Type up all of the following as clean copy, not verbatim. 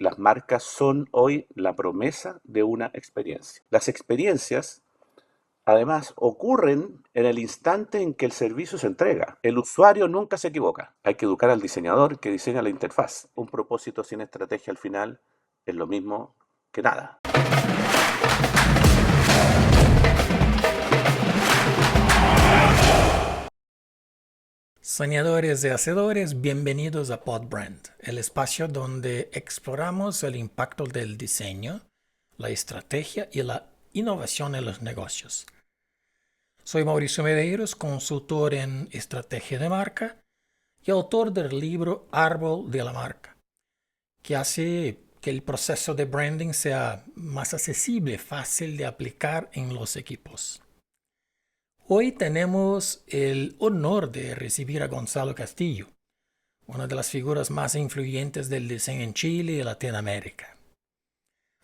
las marcas son hoy la promesa de una experiencia. Las experiencias, además, ocurren en el instante en que el servicio se entrega. El usuario nunca se equivoca. Hay que educar al diseñador que diseña la interfaz. Un propósito sin estrategia al final es lo mismo que nada. Soñadores y hacedores, bienvenidos a Podbrand, el espacio donde exploramos el impacto del diseño, la estrategia y la innovación en los negocios. Soy Mauricio Medeiros, consultor en estrategia de marca y autor del libro Árbol de la Marca, que hace que el proceso de branding sea más accesible, fácil de aplicar en los equipos. Hoy tenemos el honor de recibir a Gonzalo Castillo, una de las figuras más influyentes del diseño en Chile y Latinoamérica.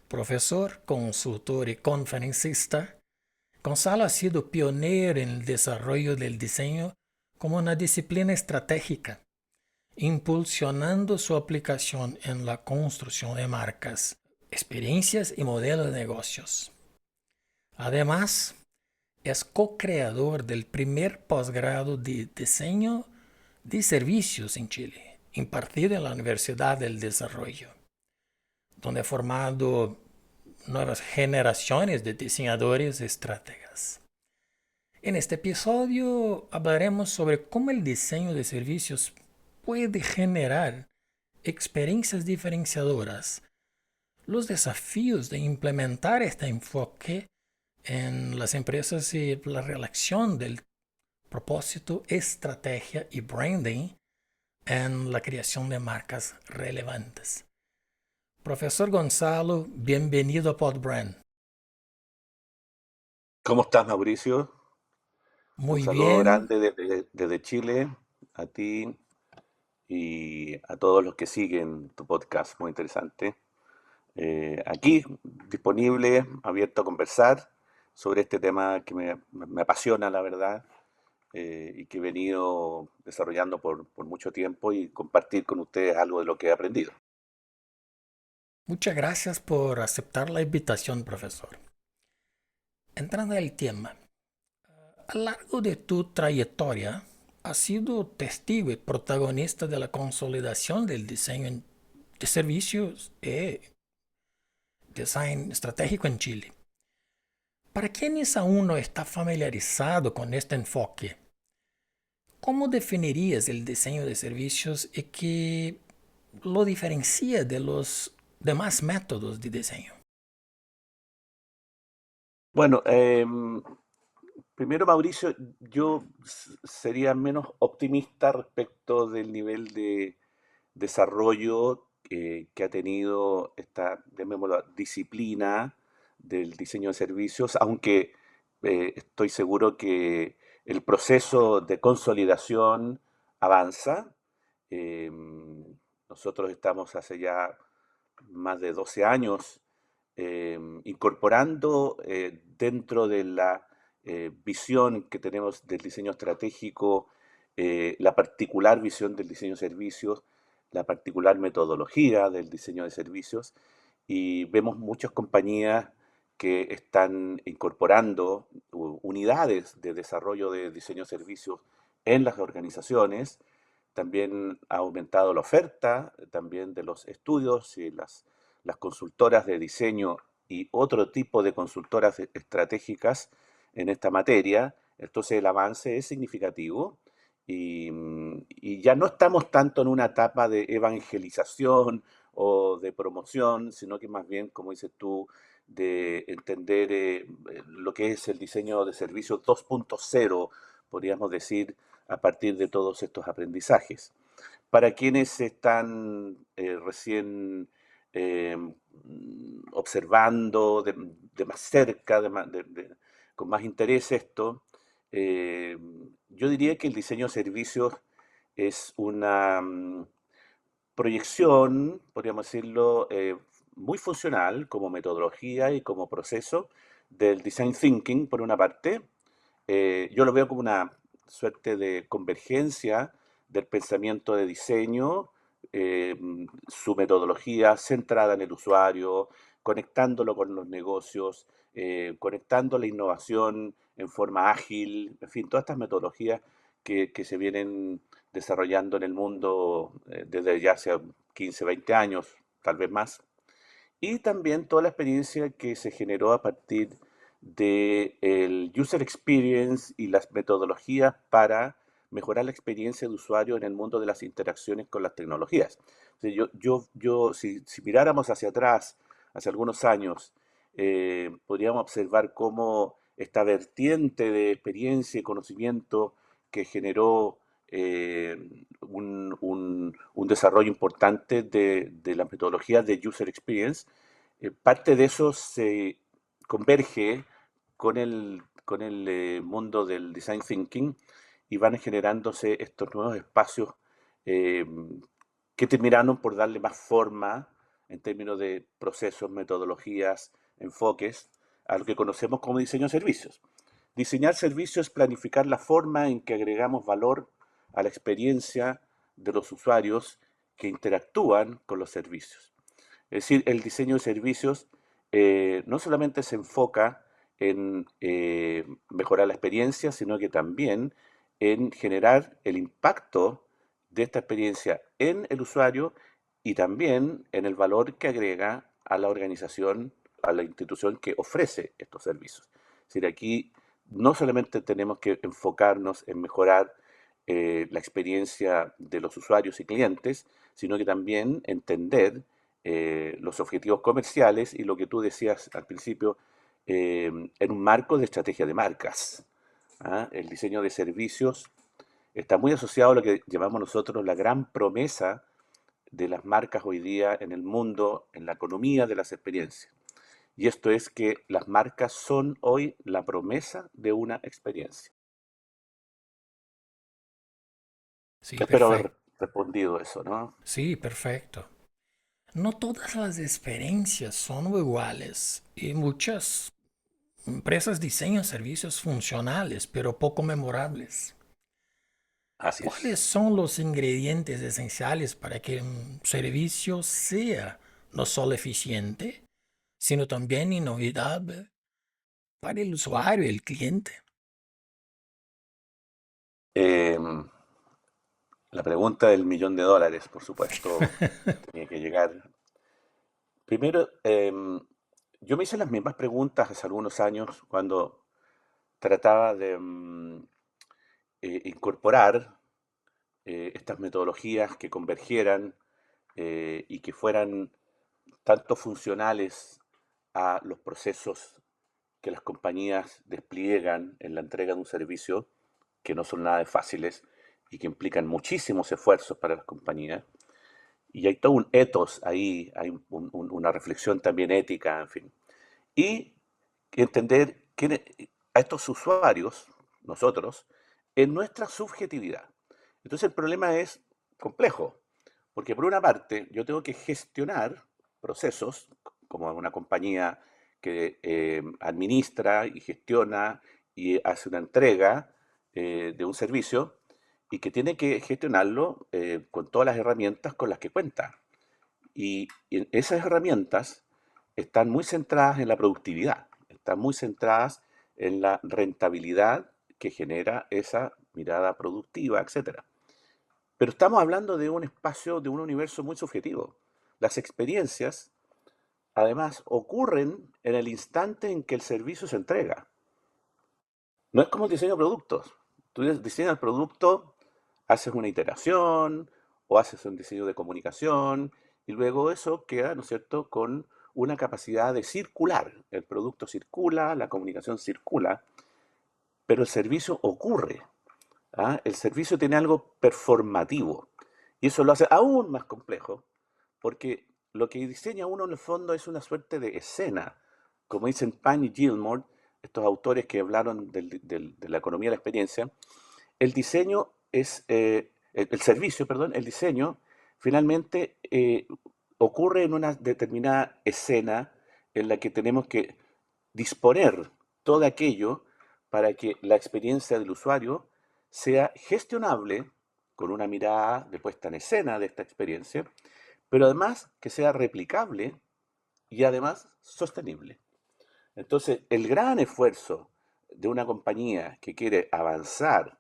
Profesor, consultor y conferencista, Gonzalo ha sido pionero en el desarrollo del diseño como una disciplina estratégica, impulsionando su aplicación en la construcción de marcas, experiencias y modelos de negocios. Además, es co-creador del primer posgrado de diseño de servicios en Chile, impartido en la Universidad del Desarrollo, donde ha formado nuevas generaciones de diseñadores y estrategas. En este episodio hablaremos sobre cómo el diseño de servicios puede generar experiencias diferenciadoras, los desafíos de implementar este enfoque en las empresas y la relación del propósito, estrategia y branding en la creación de marcas relevantes. Profesor Gonzalo, bienvenido a Podbrand. ¿Cómo estás, Mauricio? Un Muy saludo bien, grande desde Chile a ti y a todos los que siguen tu podcast, muy interesante. Aquí disponible, abierto a conversar sobre este tema que me apasiona, la verdad, y que he venido desarrollando por mucho tiempo y compartir con ustedes algo de lo que he aprendido. muchas gracias por aceptar la invitación, profesor. Entrando al tema, a lo largo de tu trayectoria, has sido testigo y protagonista de la consolidación del diseño de servicios y design estratégico en Chile. Para quienes aún no está familiarizado con este enfoque, ¿cómo definirías el diseño de servicios y qué lo diferencia de los demás métodos de diseño? Bueno, primero, Mauricio, yo sería menos optimista respecto del nivel de desarrollo que ha tenido esta, llamémoslo, disciplina del diseño de servicios, aunque estoy seguro que el proceso de consolidación avanza. Eh, Nosotros estamos hace ya más de 12 años incorporando dentro de la visión que tenemos del diseño estratégico, la particular visión del diseño de servicios, la particular metodología del diseño de servicios, y vemos muchas compañías que están incorporando unidades de desarrollo de diseño de servicios en las organizaciones. También ha aumentado la oferta también de los estudios y las consultoras de diseño y otro tipo de consultoras estratégicas en esta materia. Entonces el avance es significativo y ya no estamos tanto en una etapa de evangelización o de promoción, sino que más bien, como dices tú, de entender lo que es el diseño de servicios 2.0, podríamos decir, a partir de todos estos aprendizajes. Para quienes están recién eh, observando de más cerca, con más interés esto, eh, yo diría que el diseño de servicios es una proyección, podríamos decirlo, muy funcional como metodología y como proceso del design thinking, por una parte. Yo lo veo como una suerte de convergencia del pensamiento de diseño su metodología centrada en el usuario, conectándolo con los negocios, conectando la innovación en forma ágil, en fin, todas estas metodologías que se vienen desarrollando en el mundo desde ya hace 15, 20 años, tal vez más. Y también toda la experiencia que se generó a partir del user experience y las metodologías para mejorar la experiencia de usuario en el mundo de las interacciones con las tecnologías. O sea, si miráramos hacia atrás, hace algunos años, podríamos observar cómo esta vertiente de experiencia y conocimiento que generó eh, un desarrollo importante de las metodologías de user experience, parte de eso se converge con el mundo del design thinking y van generándose estos nuevos espacios eh, que terminaron por darle más forma en términos de procesos, metodologías, enfoques a lo que conocemos como diseño de servicios. Diseñar servicios es planificar la forma en que agregamos valor a la experiencia de los usuarios que interactúan con los servicios. Es decir, el diseño de servicios no solamente se enfoca en mejorar la experiencia, sino que también en generar el impacto de esta experiencia en el usuario y también en el valor que agrega a la organización, a la institución que ofrece estos servicios. Es decir, aquí no solamente tenemos que enfocarnos en mejorar la experiencia de los usuarios y clientes, sino que también entender los objetivos comerciales y lo que tú decías al principio, en un marco de estrategia de marcas. ¿Ah? El diseño de servicios está muy asociado a lo que llamamos nosotros la gran promesa de las marcas hoy día en el mundo, en la economía de las experiencias. Y esto es que las marcas son hoy la promesa de una experiencia. Sí, Espero haber perfecto. respondido eso, ¿no? Sí, perfecto. No todas las experiencias son iguales y muchas empresas diseñan servicios funcionales pero poco memorables. Así ¿Cuáles es. son los ingredientes esenciales para que un servicio sea no solo eficiente, sino también inolvidable para el usuario y el cliente? Eh, la pregunta del millón de dólares, por supuesto, tenía que llegar. Primero, yo me hice las mismas preguntas hace algunos años cuando trataba de incorporar estas metodologías que convergieran y que fueran tanto funcionales a los procesos que las compañías despliegan en la entrega de un servicio, que no son nada de fáciles y que implican muchísimos esfuerzos para las compañías. Y hay todo un ethos ahí, hay una reflexión también ética, en fin. Y entender a estos usuarios, nosotros, en nuestra subjetividad. Entonces el problema es complejo, porque por una parte yo tengo que gestionar procesos, como una compañía que administra y gestiona y hace una entrega de un servicio y que tiene que gestionarlo con todas las herramientas con las que cuenta. Y esas herramientas están muy centradas en la productividad, están muy centradas en la rentabilidad que genera esa mirada productiva, etcétera. Pero estamos hablando de un espacio, de un universo muy subjetivo. Las experiencias, además, ocurren en el instante en que el servicio se entrega. No es como el diseño de productos. Tú diseñas el producto, haces una iteración o haces un diseño de comunicación y luego eso queda, ¿no es cierto?, con una capacidad de circular. El producto circula, la comunicación circula, pero el servicio ocurre. ¿Ah? El servicio tiene algo performativo y eso lo hace aún más complejo porque lo que diseña uno en el fondo es una suerte de escena. Como dicen Pine y Gilmore, estos autores que hablaron de la economía de la experiencia, el diseño es, el servicio, perdón, el diseño finalmente ocurre en una determinada escena en la que tenemos que disponer todo aquello para que la experiencia del usuario sea gestionable con una mirada de puesta en escena de esta experiencia, pero además que sea replicable y además sostenible. Entonces, el gran esfuerzo de una compañía que quiere avanzar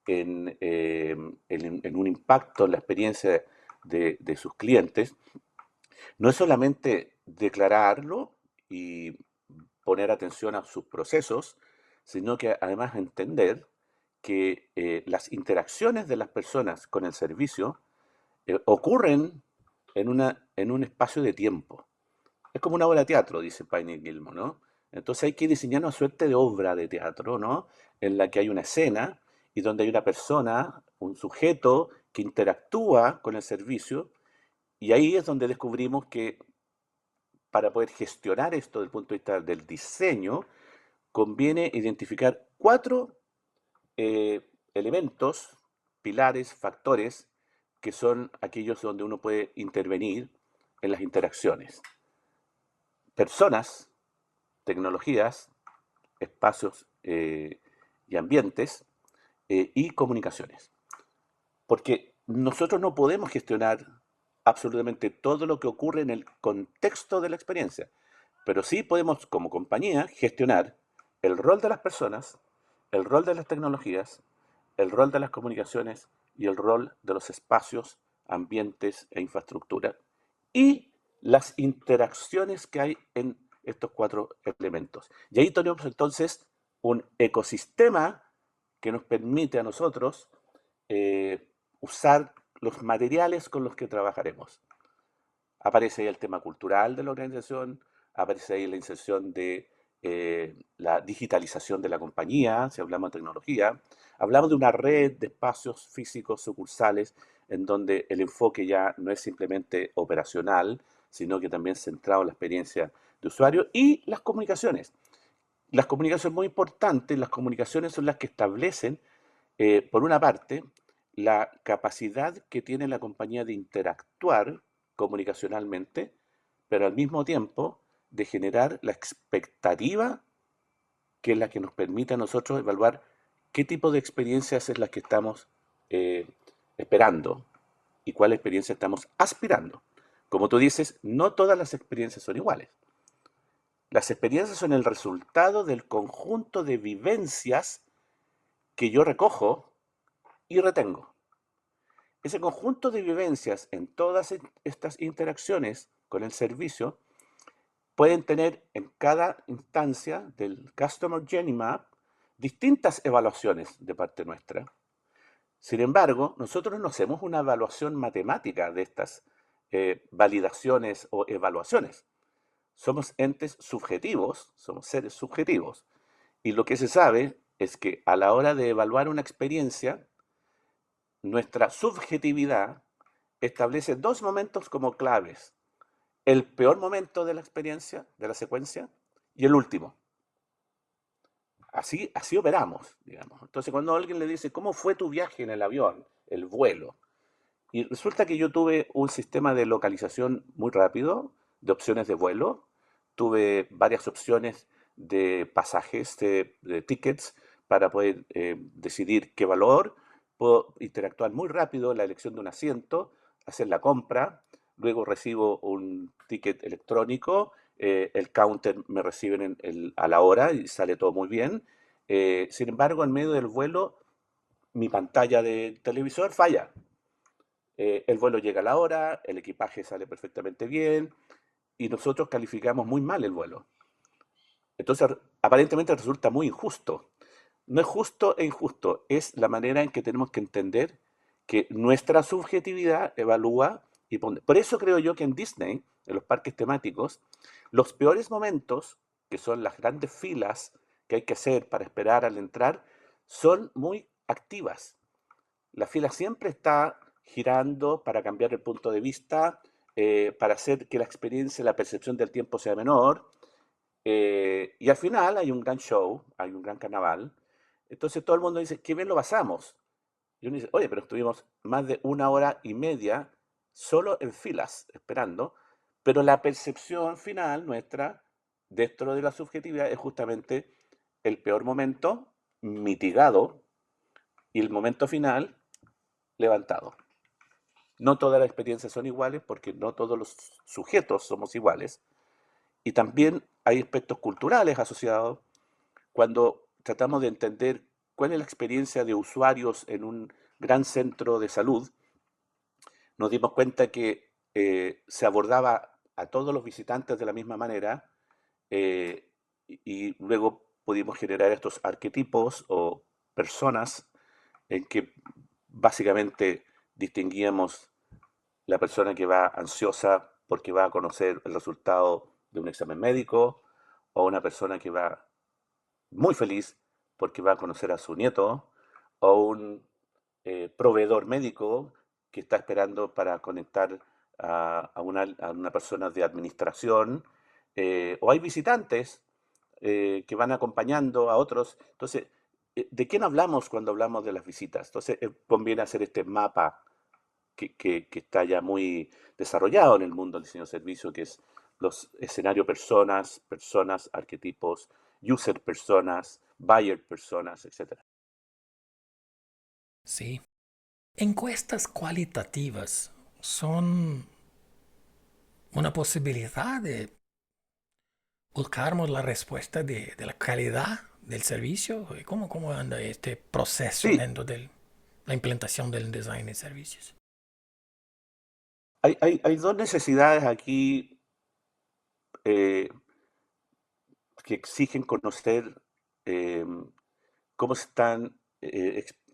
en un impacto en la experiencia de sus clientes no es solamente declararlo y poner atención a sus procesos, sino que además entender que las interacciones de las personas con el servicio ocurren en un espacio de tiempo. Es como una obra de teatro, dice Paine Gilmore, ¿no? Entonces hay que diseñar una suerte de obra de teatro, ¿no? En la que hay una escena y donde hay una persona, un sujeto que interactúa con el servicio, y ahí es donde descubrimos que para poder gestionar esto desde el punto de vista del diseño, conviene identificar cuatro elementos, pilares, factores, que son aquellos donde uno puede intervenir en las interacciones. Personas, tecnologías, espacios y ambientes y comunicaciones. Porque nosotros no podemos gestionar absolutamente todo lo que ocurre en el contexto de la experiencia, pero sí podemos como compañía gestionar el rol de las personas, el rol de las tecnologías, el rol de las comunicaciones y el rol de los espacios, ambientes e infraestructura y las interacciones que hay en estos cuatro elementos. Y ahí tenemos entonces un ecosistema que nos permite a nosotros usar los materiales con los que trabajaremos. Aparece ahí el tema cultural de la organización, aparece ahí la inserción de la digitalización de la compañía, si hablamos de tecnología. Hablamos de una red de espacios físicos sucursales en donde el enfoque ya no es simplemente operacional, sino que también centrado en la experiencia de usuario y las comunicaciones. Las comunicaciones muy importantes, las comunicaciones son las que establecen, por una parte, la capacidad que tiene la compañía de interactuar comunicacionalmente, pero al mismo tiempo de generar la expectativa que es la que nos permite a nosotros evaluar qué tipo de experiencias es la que estamos eh, esperando y cuál experiencia estamos aspirando. Como tú dices, no todas las experiencias son iguales. Las experiencias son el resultado del conjunto de vivencias que yo recojo y retengo. Ese conjunto de vivencias en todas estas interacciones con el servicio pueden tener en cada instancia del Customer Journey Map distintas evaluaciones de parte nuestra. Sin embargo, nosotros no hacemos una evaluación matemática de estas validaciones o evaluaciones. Somos entes subjetivos, somos seres subjetivos. Y lo que se sabe es que a la hora de evaluar una experiencia, nuestra subjetividad establece dos momentos como claves. El peor momento de la experiencia, de la secuencia, y el último. Así operamos, digamos. Entonces, cuando alguien le dice, ¿cómo fue tu viaje en el avión, el vuelo? Y resulta que yo tuve un sistema de localización muy rápido, de opciones de vuelo. Tuve varias opciones de pasajes, de tickets, para poder decidir qué valor. Puedo interactuar muy rápido en la elección de un asiento, hacer la compra. Luego recibo un ticket electrónico. El counter me reciben a la hora y sale todo muy bien. Sin embargo, en medio del vuelo, mi pantalla de televisor falla. El vuelo llega a la hora, el equipaje sale perfectamente bien y nosotros calificamos muy mal el vuelo. Entonces, aparentemente resulta muy injusto. No es justo e injusto, es la manera en que tenemos que entender que nuestra subjetividad evalúa y pone. Por eso creo yo que en Disney, en los parques temáticos, los peores momentos, que son las grandes filas que hay que hacer para esperar al entrar, son muy activas. La fila siempre está girando para cambiar el punto de vista, para hacer que la experiencia, la percepción del tiempo sea menor. Y al final hay un gran show, hay un gran carnaval. Entonces todo el mundo dice, qué bien lo pasamos. Y uno dice, oye, pero estuvimos más de una hora y media solo en filas, esperando. Pero la percepción final nuestra, dentro de la subjetividad, es justamente el peor momento mitigado y el momento final levantado. No todas las experiencias son iguales porque no todos los sujetos somos iguales. Y también hay aspectos culturales asociados cuando tratamos de entender cuál es la experiencia de usuarios en un gran centro de salud. Nos dimos cuenta que se abordaba a todos los visitantes de la misma manera, eh, y luego pudimos generar estos arquetipos o personas en que básicamente distinguíamos la persona que va ansiosa porque va a conocer el resultado de un examen médico, o una persona que va muy feliz porque va a conocer a su nieto, o un proveedor médico que está esperando para conectar a una persona de administración, o hay visitantes que van acompañando a otros. Entonces, ¿de quién hablamos cuando hablamos de las visitas? Entonces, conviene hacer este mapa que está ya muy desarrollado en el mundo del diseño de servicio, que es los escenarios personas, personas, arquetipos, user personas, buyer personas, etcétera. Sí. Encuestas cualitativas son una posibilidad de buscarmos la respuesta de la calidad del servicio. ¿Cómo anda este proceso Sí, dentro de la implementación del design de servicios? hay dos necesidades aquí eh, que exigen conocer eh, cómo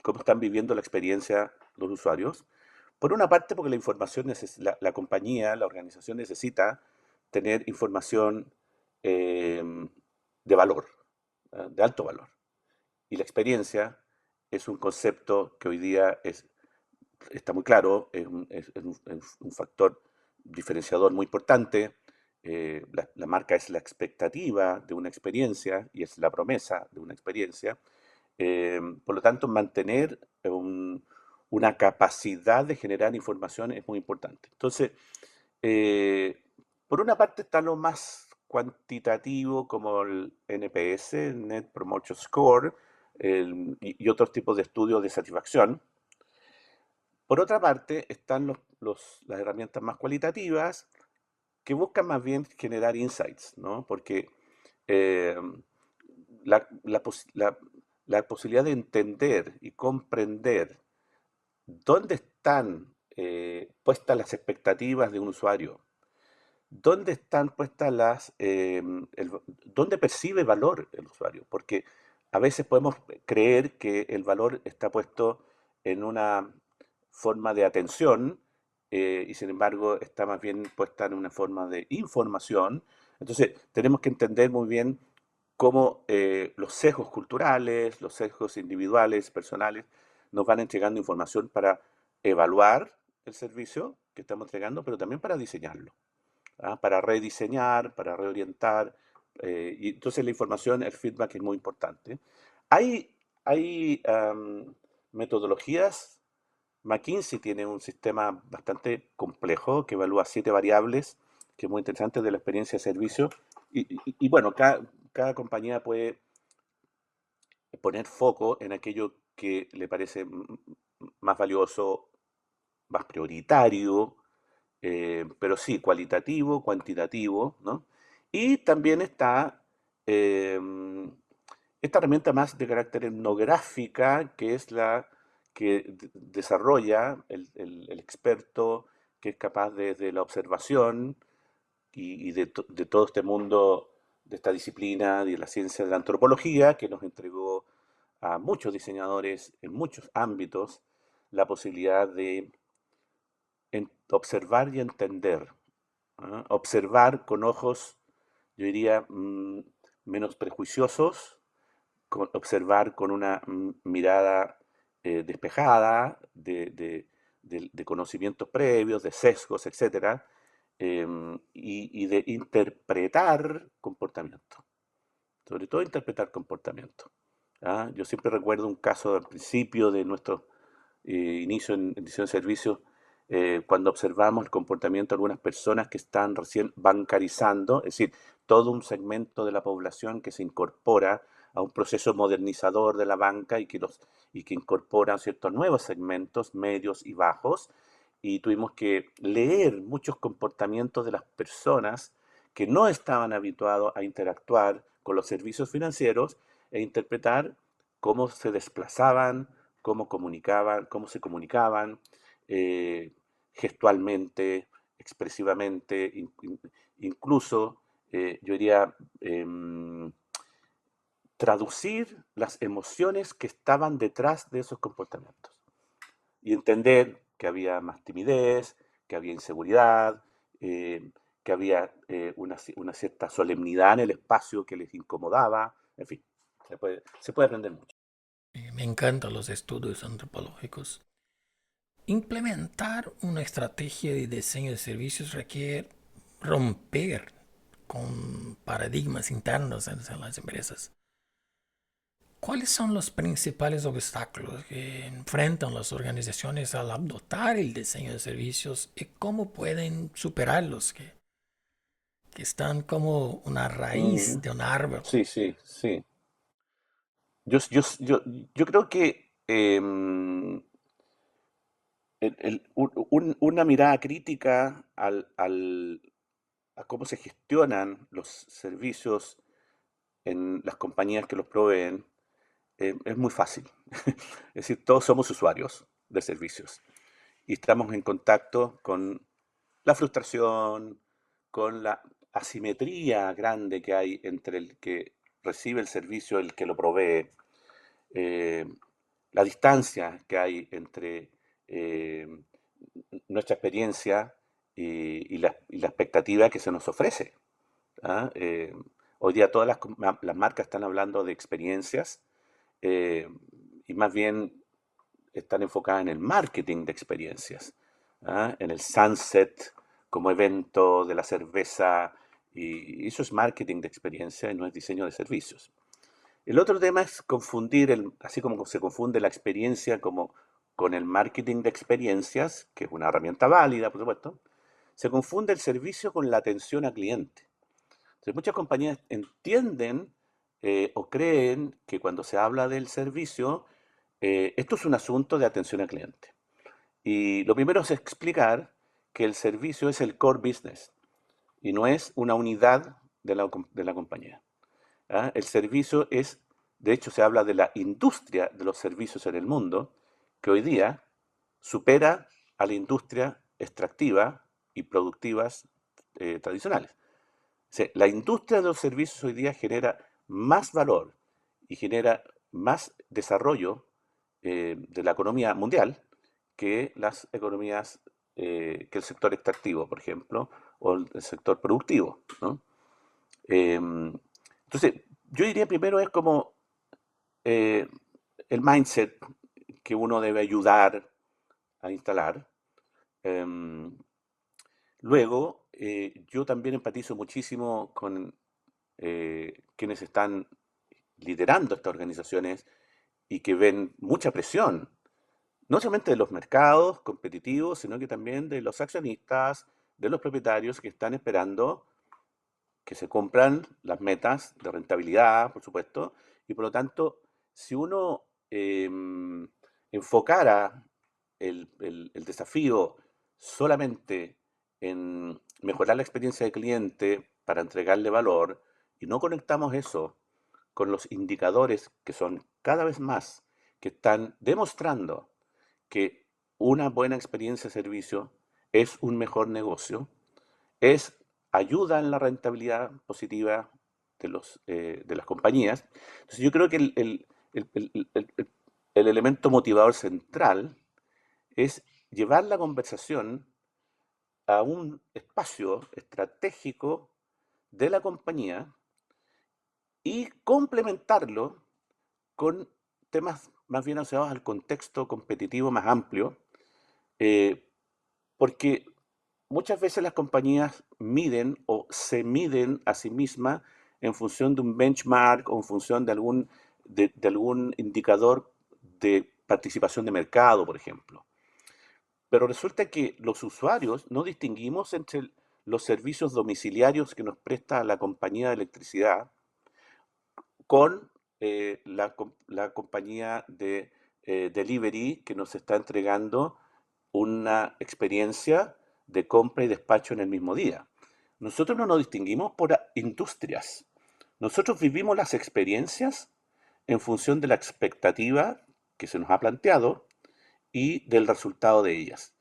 cómo están viviendo la experiencia los usuarios. Por una parte, porque la información, la compañía, la organización necesita tener información eh, de valor, de alto valor. Y la experiencia es un concepto que hoy día está muy claro, es un factor diferenciador muy importante. La marca es la expectativa de una experiencia y es la promesa de una experiencia. Por lo tanto, mantener una capacidad de generar información es muy importante. Entonces, eh, por una parte está lo más cuantitativo como el NPS, Net Promotion Score, y otros tipos de estudios de satisfacción. Por otra parte están las herramientas más cualitativas que buscan más bien generar insights, ¿no? Porque eh, la, la pos- la- la posibilidad de entender y comprender dónde están puestas las expectativas de un usuario, dónde están puestas dónde percibe valor el usuario, porque a veces podemos creer que el valor está puesto en una forma de atención, y sin embargo está más bien puesta en una forma de información. Entonces tenemos que entender muy bien cómo los sesgos culturales, los sesgos individuales, personales, nos van entregando información para evaluar el servicio que estamos entregando, pero también para diseñarlo, para rediseñar, para reorientar. Y entonces la información, el feedback es muy importante. Hay metodologías. McKinsey tiene un sistema bastante complejo que evalúa 7 variables, que es muy interesante de la experiencia de servicio. Y bueno, cada compañía puede poner foco en aquello que le parece más valioso, más prioritario, pero sí, cualitativo, cuantitativo, ¿no? Y también está eh, esta herramienta más de carácter etnográfica, que es la que desarrolla el experto, que es capaz desde la observación y de todo este mundo, de esta disciplina, de la ciencia de la antropología, que nos entregó a muchos diseñadores en muchos ámbitos la posibilidad de observar y entender. Observar con ojos, yo diría, menos prejuiciosos, observar con una mirada despejada de conocimientos previos, de sesgos, etcétera, y de interpretar comportamiento, sobre todo interpretar comportamiento. Yo siempre recuerdo un caso al principio de nuestro inicio en diseño de servicios, cuando observamos el comportamiento de algunas personas que están recién bancarizando, es decir, todo un segmento de la población que se incorpora a un proceso modernizador de la banca y que incorporan ciertos nuevos segmentos, medios y bajos, y tuvimos que leer muchos comportamientos de las personas que no estaban habituados a interactuar con los servicios financieros e interpretar cómo se desplazaban, cómo comunicaban, cómo se comunicaban, eh, gestualmente, expresivamente, incluso, yo diría, traducir las emociones que estaban detrás de esos comportamientos y entender que había más timidez, que había inseguridad, que había una cierta solemnidad en el espacio que les incomodaba, en fin, se puede aprender mucho. Me encantan los estudios antropológicos. Implementar una estrategia de diseño de servicios requiere romper con paradigmas internos en las empresas. ¿Cuáles son los principales obstáculos que enfrentan las organizaciones al adoptar el diseño de servicios y cómo pueden superarlos, que están como una raíz Mm, de un árbol? sí, sí, sí. Yo, yo, yo, yo creo que una mirada crítica a cómo se gestionan los servicios en las compañías que los proveen es muy fácil. Es decir, todos somos usuarios de servicios y estamos en contacto con la frustración, con la asimetría grande que hay entre el que recibe el servicio y el que lo provee, eh, la distancia que hay entre eh, nuestra experiencia y la expectativa que se nos ofrece. ¿Ah? Hoy día todas las marcas están hablando de experiencias eh, y más bien están enfocadas en el marketing de experiencias, ¿ah? En el sunset como evento de la cerveza, y eso es marketing de experiencia y no es diseño de servicios. El otro tema es confundir, así como se confunde la experiencia como con el marketing de experiencias, que es una herramienta válida, por supuesto, se confunde el servicio con la atención al cliente. Entonces, muchas compañías entienden o creen que cuando se habla del servicio, esto es un asunto de atención al cliente. Y lo primero es explicar que el servicio es el core business y no es una unidad de la compañía. ¿Ah? El servicio es, de hecho, se habla de la industria de los servicios en el mundo, que hoy día supera a la industria extractiva y productivas tradicionales. O sea, la industria de los servicios hoy día genera más valor y genera más desarrollo de la economía mundial que las economías, que el sector extractivo, por ejemplo, o el sector productivo, ¿no? Entonces, yo diría primero es como eh, el mindset que uno debe ayudar a instalar. Em, Luego, yo también empatizo muchísimo con quienes están liderando estas organizaciones y que ven mucha presión, no solamente de los mercados competitivos, sino que también de los accionistas, de los propietarios que están esperando que se cumplan las metas de rentabilidad, por supuesto, y por lo tanto, si uno enfocara el desafío solamente en mejorar la experiencia del cliente para entregarle valor y no conectamos eso con los indicadores que son cada vez más, que están demostrando que una buena experiencia de servicio es un mejor negocio, es ayuda en la rentabilidad positiva de las compañías. Entonces yo creo que el- el- el- el elemento motivador central es llevar la conversación a un espacio estratégico de la compañía y complementarlo con temas más bien asociados al contexto competitivo más amplio, eh, porque muchas veces las compañías miden o se miden a sí mismas en función de un benchmark o en función de algún indicador de participación de mercado, por ejemplo. Pero resulta que los usuarios no distinguimos entre los servicios domiciliarios que nos presta la compañía de electricidad con la compañía de delivery que nos está entregando una experiencia de compra y despacho en el mismo día. Nosotros no nos distinguimos por industrias. Nosotros vivimos las experiencias en función de la expectativa que se nos ha planteado y del resultado de ellas.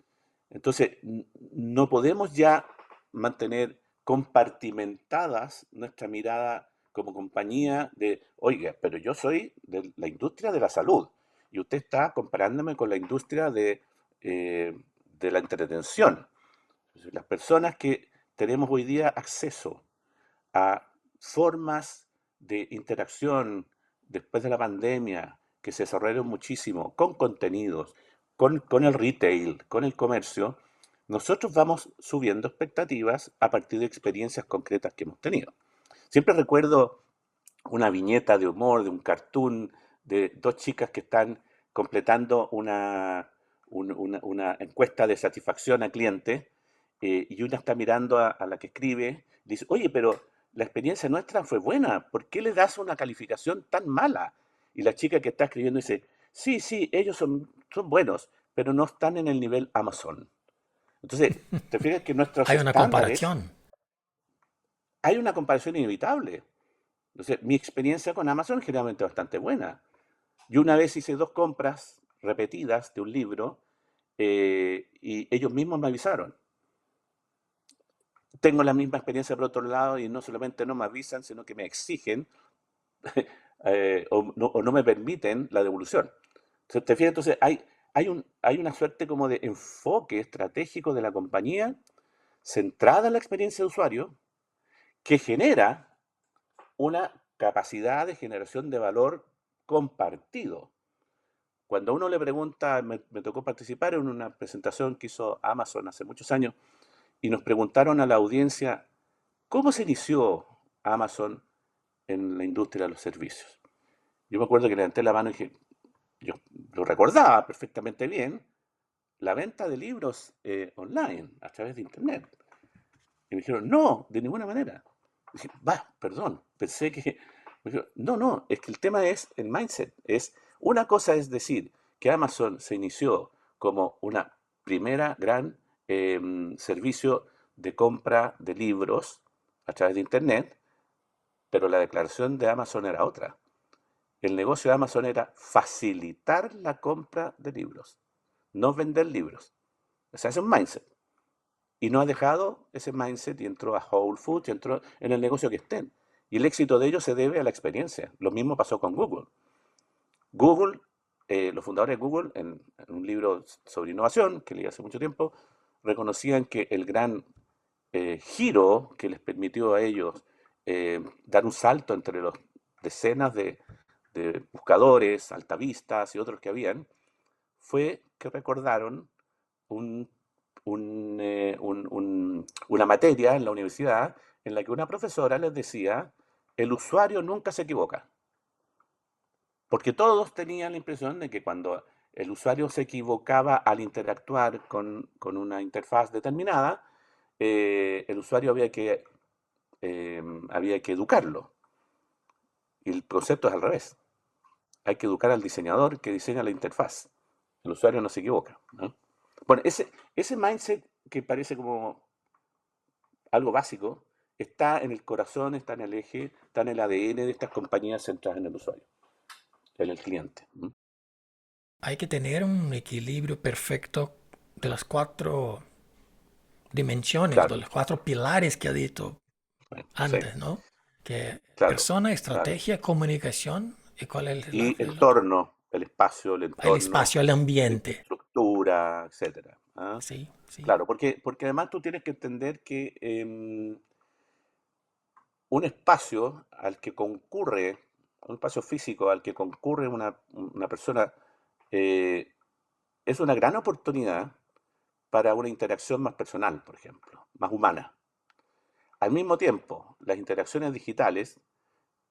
Entonces, no podemos ya mantener compartimentadas nuestra mirada como compañía de, oiga, pero yo soy de la industria de la salud y usted está comparándome con la industria eh, de la entretención. Las personas que tenemos hoy día acceso a formas de interacción después de la pandemia que se desarrollaron muchísimo con contenidos, con el retail, con el comercio, nosotros vamos subiendo expectativas a partir de experiencias concretas que hemos tenido. Siempre recuerdo una viñeta de humor, de un cartoon, de dos chicas que están completando una encuesta de satisfacción a cliente y una está mirando a la que escribe y dice, oye, pero la experiencia nuestra fue buena, ¿por qué le das una calificación tan mala? Y la chica que está escribiendo dice, sí, sí, ellos son buenos, pero no están en el nivel Amazon. Entonces, te fijas que nuestros Hay una estándares, comparación. hay una comparación inevitable. Entonces, mi experiencia con Amazon es generalmente bastante buena. Yo una vez hice dos compras repetidas de un libro y ellos mismos me avisaron. Tengo la misma experiencia por otro lado y no solamente no me avisan, sino que me exigen o no me permiten la devolución. Entonces, ¿te fijas? Entonces hay una suerte como de enfoque estratégico de la compañía centrada en la experiencia de usuario que genera una capacidad de generación de valor compartido. Cuando uno le pregunta, me tocó participar en una presentación que hizo Amazon hace muchos años y nos preguntaron a la audiencia cómo se inició Amazon en la industria de los servicios. Yo me acuerdo que levanté la mano y dije, yo lo recordaba perfectamente bien, la venta de libros online a través de Internet. Y me dijeron, no, de ninguna manera. Y dije, va, perdón, pensé que... Me dijeron, no, no, es que el tema es el mindset. Una cosa es decir que Amazon se inició como una primera gran servicio de compra de libros a través de Internet, pero la declaración de Amazon era otra. El negocio de Amazon era facilitar la compra de libros, no vender libros. O sea, es un mindset. Y no ha dejado ese mindset y entró a Whole Foods, y entró en el negocio que estén. Y el éxito de ellos se debe a la experiencia. Lo mismo pasó con Google. Google, los fundadores de Google, en un libro sobre innovación que leí hace mucho tiempo, reconocían que el gran giro que les permitió a ellos dar un salto entre los decenas de buscadores, altavistas y otros que habían, fue que recordaron un una materia en la universidad en la que una profesora les decía, el usuario nunca se equivoca, porque todos tenían la impresión de que cuando el usuario se equivocaba al interactuar con una interfaz determinada, el usuario había que educarlo. Y el concepto es al revés. Hay que educar al diseñador que diseña la interfaz. El usuario no se equivoca, ¿no? Bueno, ese mindset que parece como algo básico, está en el corazón, está en el eje, está en el ADN de estas compañías centradas en el usuario, en el cliente. Hay que tener un equilibrio perfecto de las cuatro dimensiones, de Claro, los cuatro pilares que ha dicho sí, antes, ¿no? Que claro, persona, claro. estrategia, comunicación y cuál es Y el otro. entorno, el espacio, el El entorno, espacio, el la ambiente. infraestructura, etcétera. ¿Ah? Sí, sí. Claro, porque además tú tienes que entender que un espacio al que concurre, un espacio físico al que concurre una persona, eh, es una gran oportunidad para una interacción más personal, por ejemplo, más humana. Al mismo tiempo, las interacciones digitales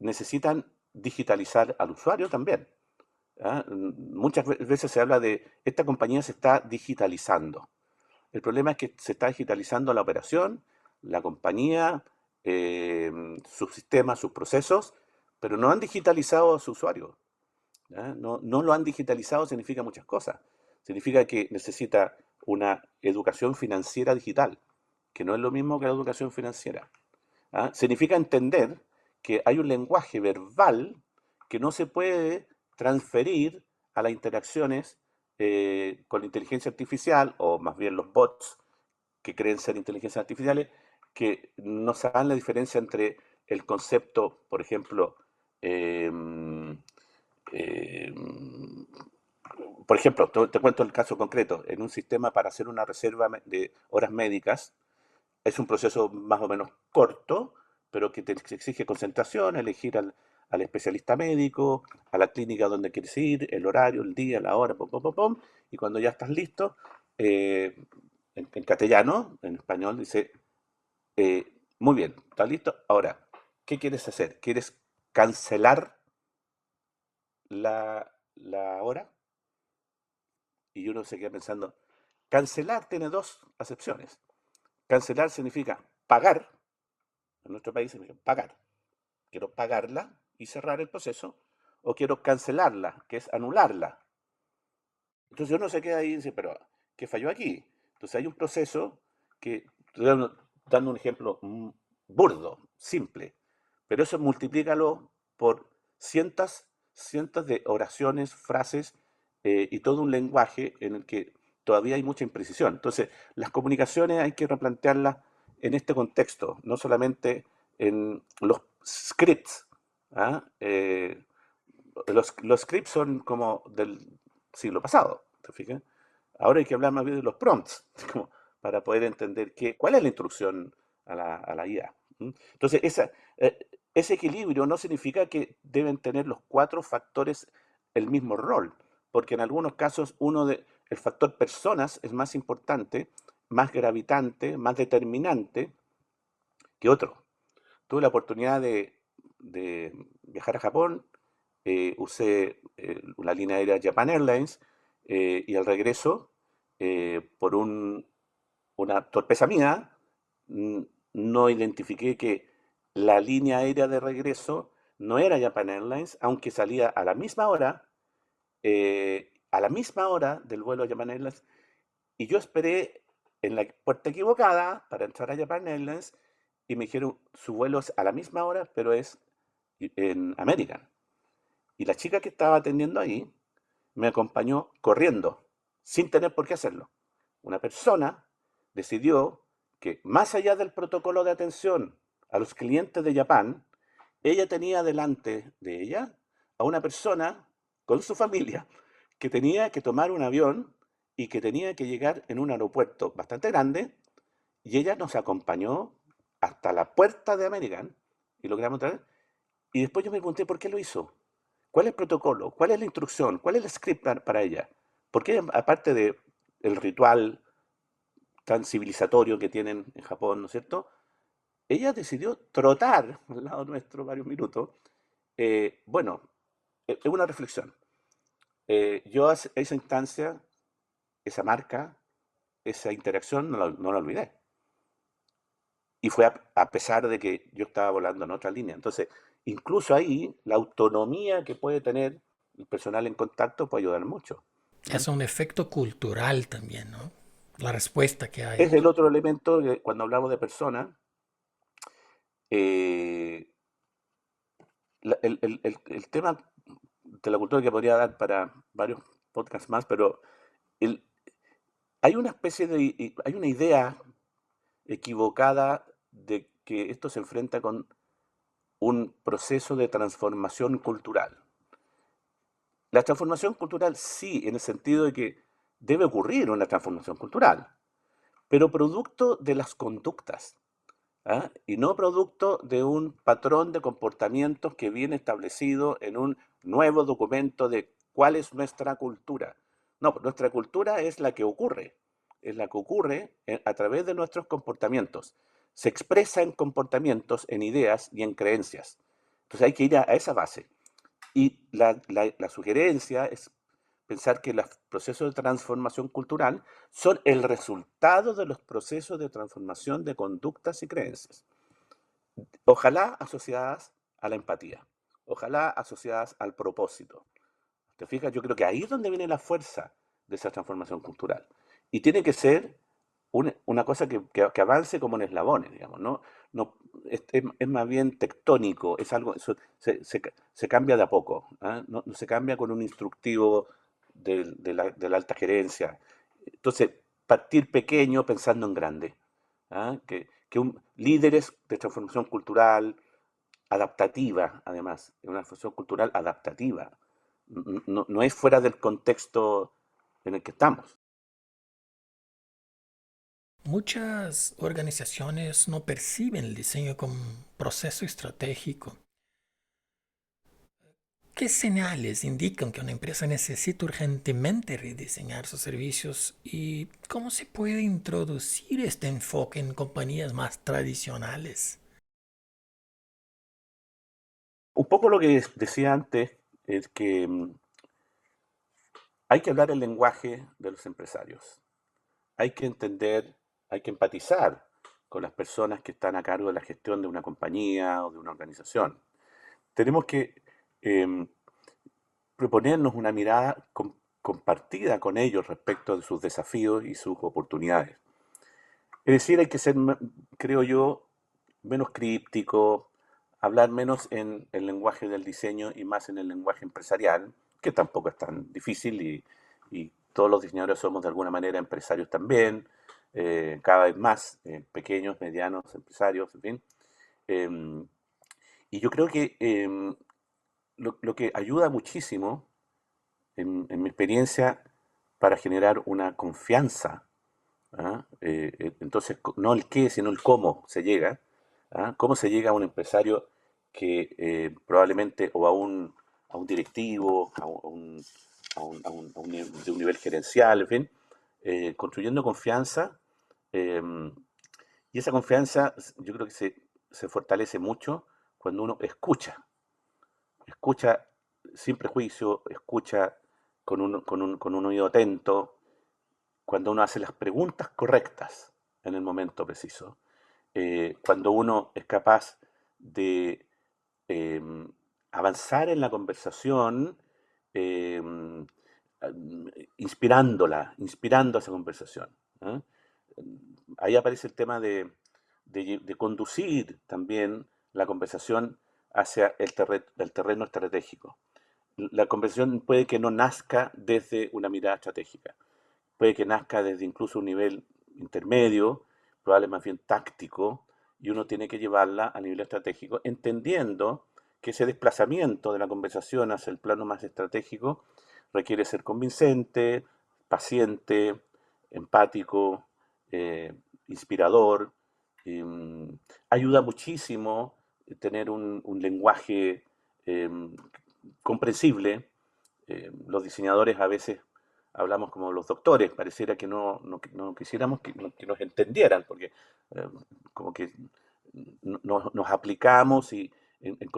necesitan digitalizar al usuario también. ¿Ah? Muchas veces se habla de esta compañía se está digitalizando. El problema es que se está digitalizando la operación, la compañía, sus sistemas, sus procesos, pero no han digitalizado a su usuario. ¿Ya? No lo han digitalizado significa muchas cosas. Significa que necesita una educación financiera digital, que no es lo mismo que la educación financiera. ¿Ah? Significa entender que hay un lenguaje verbal que no se puede transferir a las interacciones con la inteligencia artificial, o más bien los bots que creen ser inteligencias artificiales, que no saben la diferencia entre el concepto, por ejemplo, eh, eh, te cuento el caso concreto, en un sistema para hacer una reserva de horas médicas, es un proceso más o menos corto, pero que te exige concentración, elegir al especialista médico, a la clínica donde quieres ir, el horario, el día, la hora, pom, pom, pom, pom, y cuando ya estás listo, eh, en castellano, en español, dice, muy bien, ¿estás listo? Ahora, ¿qué quieres hacer? ¿Quieres cancelar la hora? Y uno se queda pensando, cancelar tiene dos acepciones. Cancelar significa pagar, en nuestro país significa pagar. Quiero pagarla y cerrar el proceso, o quiero cancelarla, que es anularla. Entonces uno se queda ahí y dice, pero ¿qué falló aquí? Entonces hay un proceso que, dando un ejemplo burdo, simple, pero eso multiplícalo por cientos de oraciones, frases y todo un lenguaje en el que todavía hay mucha imprecisión. Entonces, las comunicaciones hay que replantearlas en este contexto, no solamente en los scripts. ¿Ah? Los scripts son como del siglo pasado, ¿te fijas? Ahora hay que hablar más bien de los prompts, como para poder entender cuál es la instrucción a la IA. ¿Mm? Entonces, eh, ese equilibrio no significa que deben tener los cuatro factores el mismo rol, porque en algunos casos el factor personas es más importante, más gravitante, más determinante que otro. Tuve la oportunidad de viajar a Japón, usé la línea aérea Japan Airlines y al regreso, por una torpeza mía, mm, no identifiqué que la línea aérea de regreso no era Japan Airlines, aunque salía a la misma hora del vuelo a Japan Airlines, y yo esperé en la puerta equivocada para entrar a Japan Airlines y me dijeron, su vuelo es a la misma hora, pero es en American. Y la chica que estaba atendiendo ahí me acompañó corriendo, sin tener por qué hacerlo. Una persona decidió que más allá del protocolo de atención a los clientes de Japón, ella tenía delante de ella a una persona con su familia que tenía que tomar un avión y que tenía que llegar en un aeropuerto bastante grande, y ella nos acompañó hasta la puerta de American y logramos entrar. Y después yo me pregunté por qué lo hizo. ¿Cuál es el protocolo? ¿Cuál es la instrucción? ¿Cuál es el script para ella? Porque aparte de el ritual tan civilizatorio que tienen en Japón, ¿no es cierto? Ella decidió trotar al lado nuestro varios minutos. Bueno, es una reflexión. Yo a esa instancia, esa marca, esa interacción no la olvidé. Y fue a pesar de que yo estaba volando en otra línea. Entonces, incluso ahí, la autonomía que puede tener el personal en contacto puede ayudar mucho. ¿Mm? Es un efecto cultural también, ¿no? La respuesta que hay. Es el otro elemento que cuando hablamos de personas, eh, el tema de la cultura que podría dar para varios podcasts más, pero el- hay una especie hay una idea equivocada de que esto se enfrenta con un proceso de transformación cultural. La transformación cultural sí, en el sentido de que debe ocurrir una transformación cultural, pero producto de las conductas. ¿Ah? Y no producto de un patrón de comportamientos que viene establecido en un nuevo documento de cuál es nuestra cultura. No, nuestra cultura es la que ocurre a través de nuestros comportamientos. Se expresa en comportamientos, en ideas y en creencias. Entonces hay que ir a esa base. Y la sugerencia es pensar que los procesos de transformación cultural son el resultado de los procesos de transformación de conductas y creencias. Ojalá asociadas a la empatía. ojalá asociadas al propósito. ¿Te fijas? Yo creo que ahí es donde viene la fuerza de esa transformación cultural. Y tiene que ser una cosa que avance como en eslabones, digamos, ¿no? No, es más bien tectónico, es algo, se cambia de a poco, ¿ah? No se cambia con un instructivo de la alta gerencia. Entonces, partir pequeño pensando en grande, ¿ah? Líderes de transformación cultural adaptativa, además, una transformación cultural adaptativa, no es fuera del contexto en el que estamos. Muchas organizaciones no perciben el diseño como un proceso estratégico. ¿Qué señales indican que una empresa necesita urgentemente rediseñar sus servicios y cómo se puede introducir este enfoque en compañías más tradicionales? Un poco lo que decía antes es que hay que hablar el lenguaje de los empresarios. Hay que entender, hay que empatizar con las personas que están a cargo de la gestión de una compañía o de una organización. Tenemos que eh, proponernos una mirada compartida con ellos respecto de sus desafíos y sus oportunidades. Es decir, hay que ser, creo yo, menos críptico, hablar menos en el lenguaje del diseño y más en el lenguaje empresarial, que tampoco es tan difícil y todos los diseñadores somos de alguna manera empresarios también, cada vez más, pequeños, medianos, empresarios, en fin. Eh, y yo creo que lo que ayuda muchísimo, en mi experiencia, para generar una confianza. ¿Ah? Entonces, no el qué, sino el cómo se llega. ¿Ah? ¿Cómo se llega a un empresario que probablemente, o a un directivo, de un nivel gerencial, en fin, construyendo confianza? eh, y esa confianza yo creo que se fortalece mucho cuando uno escucha sin prejuicio, escucha con un oído atento, cuando uno hace las preguntas correctas en el momento preciso, cuando uno es capaz de eh, avanzar en la conversación, eh, inspirando esa conversación. ¿Eh? Ahí aparece el tema de conducir también la conversación hacia el terreno estratégico. La conversación puede que no nazca desde una mirada estratégica, puede que nazca desde incluso un nivel intermedio, probablemente más bien táctico, y uno tiene que llevarla a nivel estratégico, entendiendo que ese desplazamiento de la conversación hacia el plano más estratégico requiere ser convincente, paciente, empático, eh, inspirador. Ayuda muchísimo tener un lenguaje eh, comprensible. Los diseñadores a veces hablamos como los doctores, pareciera que no quisiéramos que nos entendieran, porque eh, como que nos aplicamos y en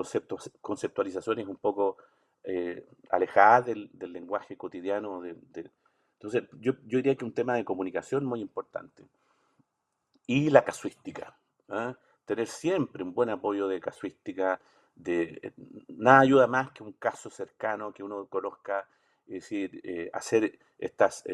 conceptualizaciones un poco alejadas del lenguaje cotidiano. Entonces, yo diría que un tema de comunicación muy importante. Y la casuística. ¿Ah? Tener siempre un buen apoyo de casuística. Nada ayuda más que un caso cercano que uno conozca, es decir, hacer estas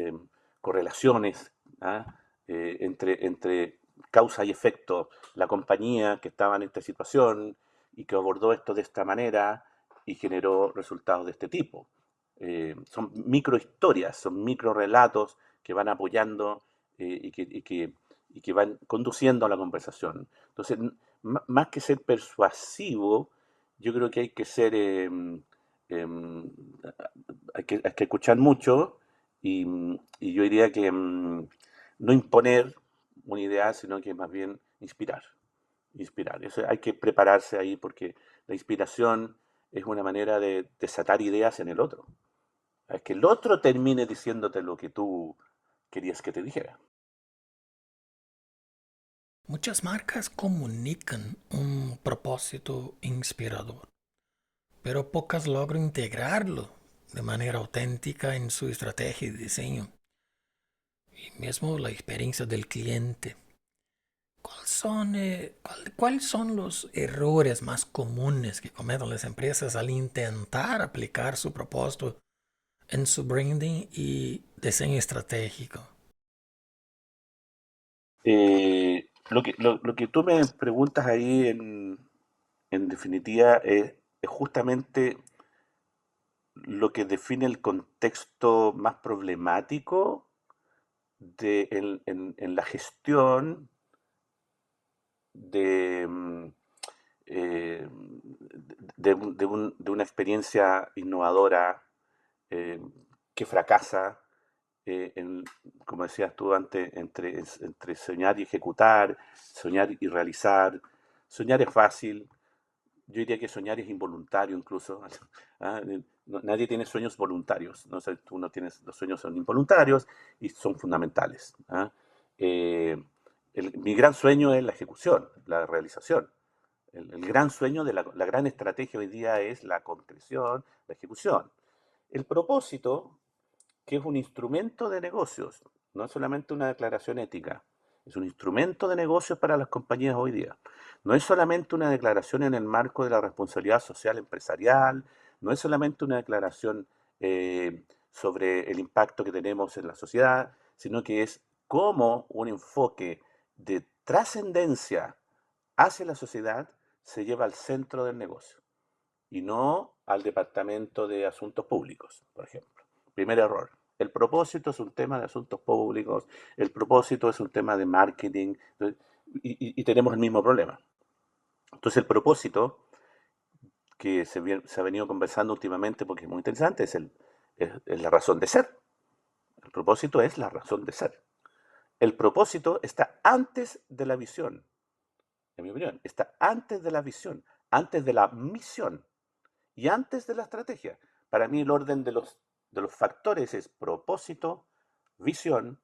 correlaciones, ¿ah? Entre causa y efecto. La compañía que estaba en esta situación y que abordó esto de esta manera y generó resultados de este tipo. Son microhistorias, son microrelatos que van apoyando y que van conduciendo a la conversación. Entonces, más que ser persuasivo, yo creo que hay que ser, hay que escuchar mucho y yo diría que no imponer una idea, sino que más bien inspirar. Inspirar. Eso hay que prepararse ahí porque la inspiración es una manera de desatar ideas en el otro. Es que el otro termine diciéndote lo que tú querías que te dijera. Muchas marcas comunican un propósito inspirador, pero pocas logran integrarlo de manera auténtica en su estrategia de diseño y mismo la experiencia del cliente. ¿Cuáles son los errores más comunes que cometen las empresas al intentar aplicar su propósito en su branding y diseño estratégico? Lo que tú me preguntas ahí en definitiva es justamente lo que define el contexto más problemático en la gestión de, eh, de una experiencia innovadora eh, que fracasa, en, como decías tú antes, entre soñar y ejecutar, soñar y realizar. Soñar es fácil, yo diría que soñar es involuntario incluso. ¿Ah? Nadie tiene sueños voluntarios, ¿no? O sea, tú no tienes, los sueños son involuntarios y son fundamentales. ¿Ah? Eh, mi gran sueño es la ejecución, la realización. El gran sueño de la gran estrategia hoy día es la concreción, la ejecución. El propósito, que es un instrumento de negocios, no es solamente una declaración ética, es un instrumento de negocios para las compañías hoy día. No es solamente una declaración en el marco de la responsabilidad social empresarial, no es solamente una declaración sobre el impacto que tenemos en la sociedad, sino que es como un enfoque de trascendencia hacia la sociedad se lleva al centro del negocio y no al Departamento de Asuntos Públicos, por ejemplo. Primer error. El propósito es un tema de asuntos públicos, el propósito es un tema de marketing y tenemos el mismo problema. Entonces el propósito que se ha venido conversando últimamente porque es muy interesante es la razón de ser. El propósito es la razón de ser. El propósito está antes de la visión, en mi opinión, está antes de la visión, antes de la misión y antes de la estrategia. Para mí el orden de los factores es propósito, visión,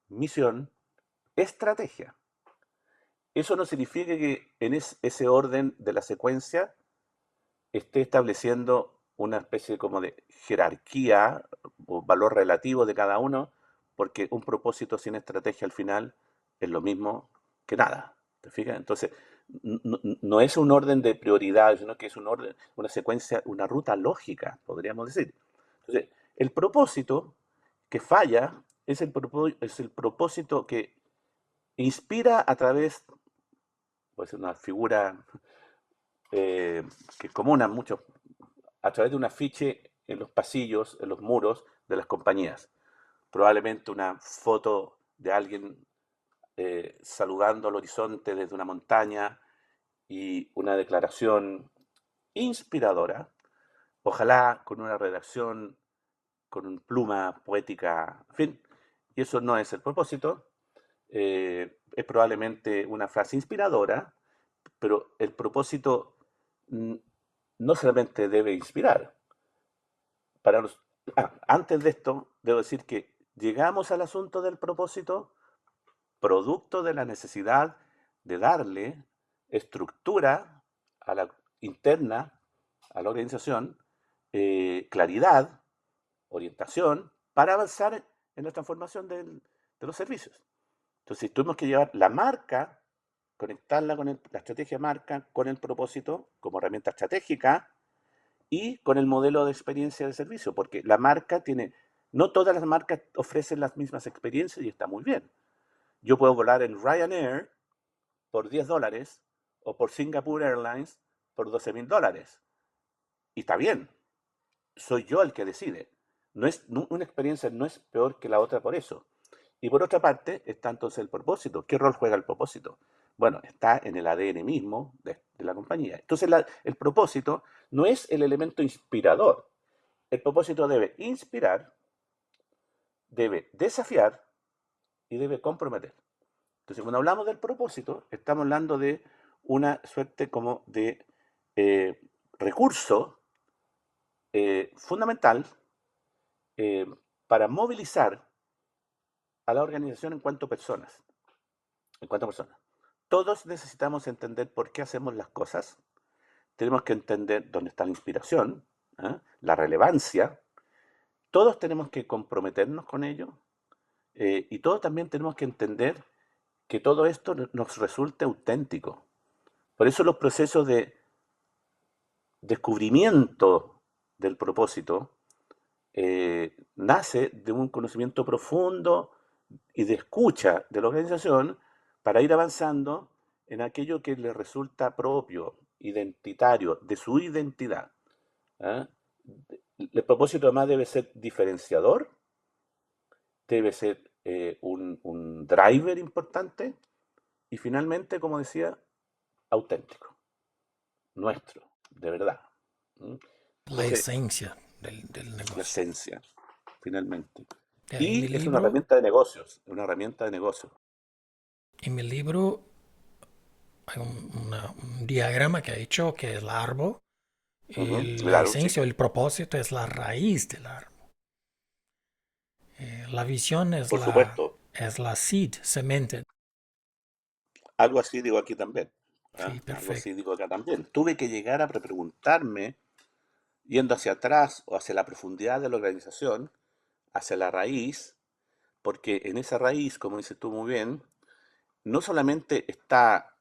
misión, estrategia. Eso no significa que en ese orden de la secuencia esté estableciendo una especie como de jerarquía o valor relativo de cada uno, porque un propósito sin estrategia al final es lo mismo que nada. ¿Te fijas? Entonces, no es un orden de prioridades, sino que es un orden, una secuencia, una ruta lógica, podríamos decir. Entonces, el propósito que falla es el propósito que inspira a través, puede ser una figura que es común a muchos, a través de un afiche en los pasillos, en los muros de las compañías. Probablemente una foto de alguien saludando al horizonte desde una montaña y una declaración inspiradora, ojalá con una redacción, con una pluma poética, en fin, y eso no es el propósito, es probablemente una frase inspiradora, pero el propósito mm, no solamente debe inspirar, para los, antes de esto, debo decir que llegamos al asunto del propósito producto de la necesidad de darle estructura a la interna, a la organización, claridad, orientación, para avanzar en la transformación de los servicios. Entonces, tuvimos que llevar la marca, conectarla con la estrategia de marca, con el propósito como herramienta estratégica, y con el modelo de experiencia de servicio, porque la marca tiene, no todas las marcas ofrecen las mismas experiencias y está muy bien. Yo puedo volar en Ryanair por $10 o por Singapore Airlines por $12,000 y está bien, soy yo el que decide. Una experiencia no es peor que la otra por eso. Y por otra parte está entonces el propósito. ¿Qué rol juega el propósito? Bueno, está en el ADN mismo de la compañía. Entonces el propósito no es el elemento inspirador. El propósito debe inspirar, debe desafiar y debe comprometer. Entonces, cuando hablamos del propósito, estamos hablando de una suerte como de eh, recurso fundamental eh, para movilizar a la organización en cuanto a personas. En cuanto a personas. Todos necesitamos entender por qué hacemos las cosas. Tenemos que entender dónde está la inspiración, la relevancia. Todos tenemos que comprometernos con ello. Y todos también tenemos que entender que todo esto nos resulte auténtico. Por eso los procesos de descubrimiento del propósito nace de un conocimiento profundo y de escucha de la organización para ir avanzando en aquello que le resulta propio, identitario, de su identidad. ¿Ah? El propósito además debe ser diferenciador, debe ser un driver importante y finalmente, como decía, auténtico, nuestro, de verdad. ¿Mm? La Entonces, esencia del la negocio. esencia, finalmente. En mi Y es una libro, herramienta de negocios, una herramienta de negocios. en mi libro hay un diagrama que ha hecho que el árbol y Ujú, la claro, sí, esencia o el propósito es la raíz del árbol. La visión por supuesto. es la seed, semente. Algo así digo aquí también. Sí, ¿Ah? Algo perfecto. así digo acá también. Tuve que llegar a preguntarme, yendo hacia atrás o hacia la profundidad de la organización, hacia la raíz, porque en esa raíz, como dices tú muy bien, no solamente está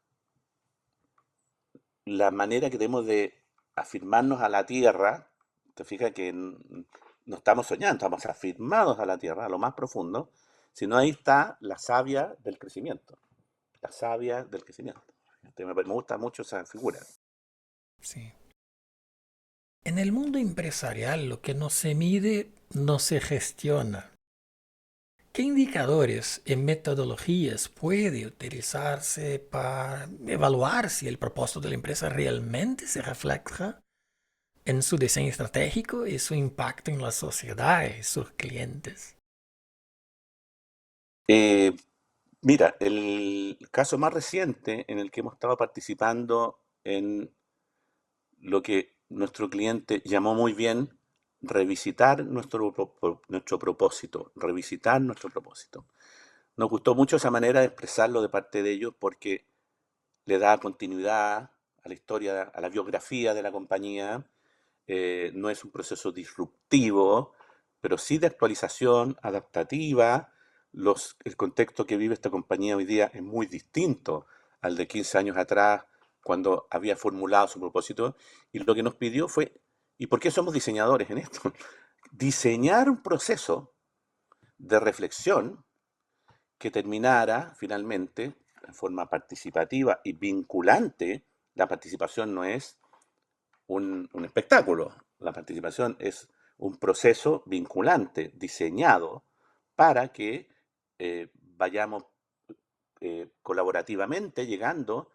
la manera que tenemos de afirmarnos a la tierra, te fijas que no estamos soñando, estamos afirmados a la tierra, a lo más profundo, sino ahí está la savia del crecimiento, la savia del crecimiento. Me gusta mucho esa figura. Sí. En el mundo empresarial, lo que no se mide no se gestiona. ¿Qué indicadores y metodologías puede utilizarse para evaluar si el propósito de la empresa realmente se refleja en su diseño estratégico y su impacto en la sociedad y sus clientes? Eh, Mira, el caso más reciente en el que hemos estado participando en lo que nuestro cliente llamó muy bien revisitar nuestro propósito, revisitar nuestro propósito. Nos gustó mucho esa manera de expresarlo de parte de ellos porque le da continuidad a la historia, a la biografía de la compañía. No es un proceso disruptivo, pero sí de actualización, adaptativa. El contexto que vive esta compañía hoy día es muy distinto al de 15 años atrás, cuando había formulado su propósito. Y lo que nos pidió fue, ¿y por qué somos diseñadores en esto? Diseñar un proceso de reflexión que terminara finalmente en forma participativa y vinculante. La participación no es un espectáculo, la participación es un proceso vinculante, diseñado para que vayamos colaborativamente llegando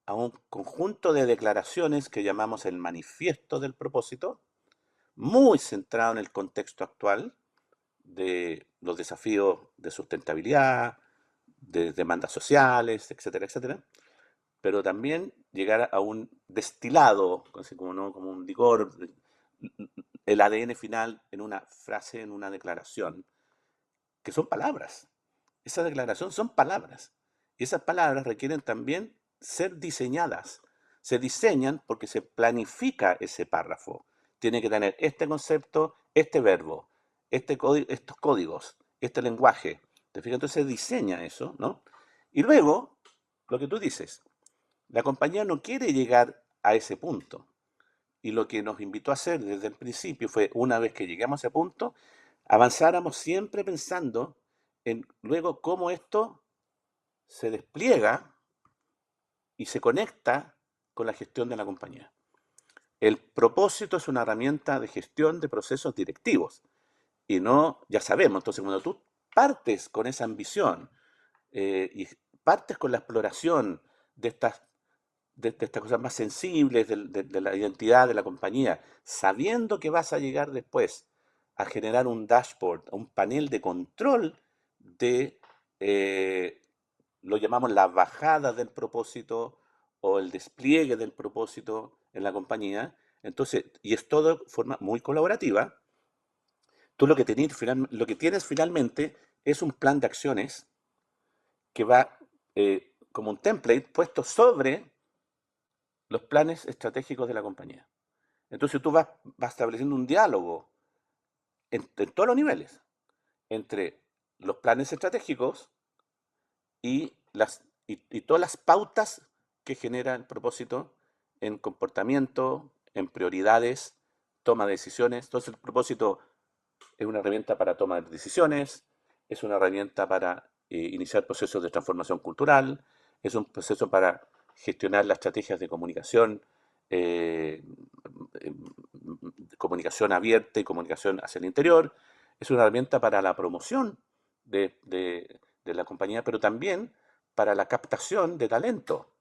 a un conjunto de declaraciones que llamamos el manifiesto del propósito, muy centrado en el contexto actual de los desafíos de sustentabilidad, de demandas sociales, etcétera, etcétera, pero también llegar a un destilado, así como, ¿no? Como un licor, el ADN final en una frase, en una declaración, que son palabras. Esa declaración son palabras. Y esas palabras requieren también ser diseñadas. Se diseñan porque se planifica ese párrafo. Tiene que tener este concepto, este verbo, estos códigos, este lenguaje. ¿Te fijas? Entonces se diseña eso, ¿no? Y luego, lo que tú dices, la compañía no quiere llegar a ese punto. Y lo que nos invitó a hacer desde el principio fue, una vez que llegamos a ese punto, avanzáramos siempre pensando en luego cómo esto se despliega y se conecta con la gestión de la compañía. El propósito es una herramienta de gestión de procesos directivos y no, ya sabemos, entonces cuando tú partes con esa ambición y partes con la exploración de estas cosas más sensibles de la identidad de la compañía, sabiendo que vas a llegar después a generar un dashboard, un panel de control de, eh, lo llamamos la bajada del propósito o el despliegue del propósito en la compañía. Entonces, y es todo de forma muy colaborativa. Tú lo que tienes finalmente es un plan de acciones que va como un template puesto sobre los planes estratégicos de la compañía. Entonces tú vas estableciendo un diálogo en todos los niveles entre los planes estratégicos y todas las pautas que genera el propósito en comportamiento, en prioridades, toma de decisiones. Entonces el propósito es una herramienta para tomar decisiones, es una herramienta para iniciar procesos de transformación cultural, es un proceso para gestionar las estrategias de comunicación, eh, comunicación abierta y comunicación hacia el interior, es una herramienta para la promoción de la compañía, pero también para la captación de talento.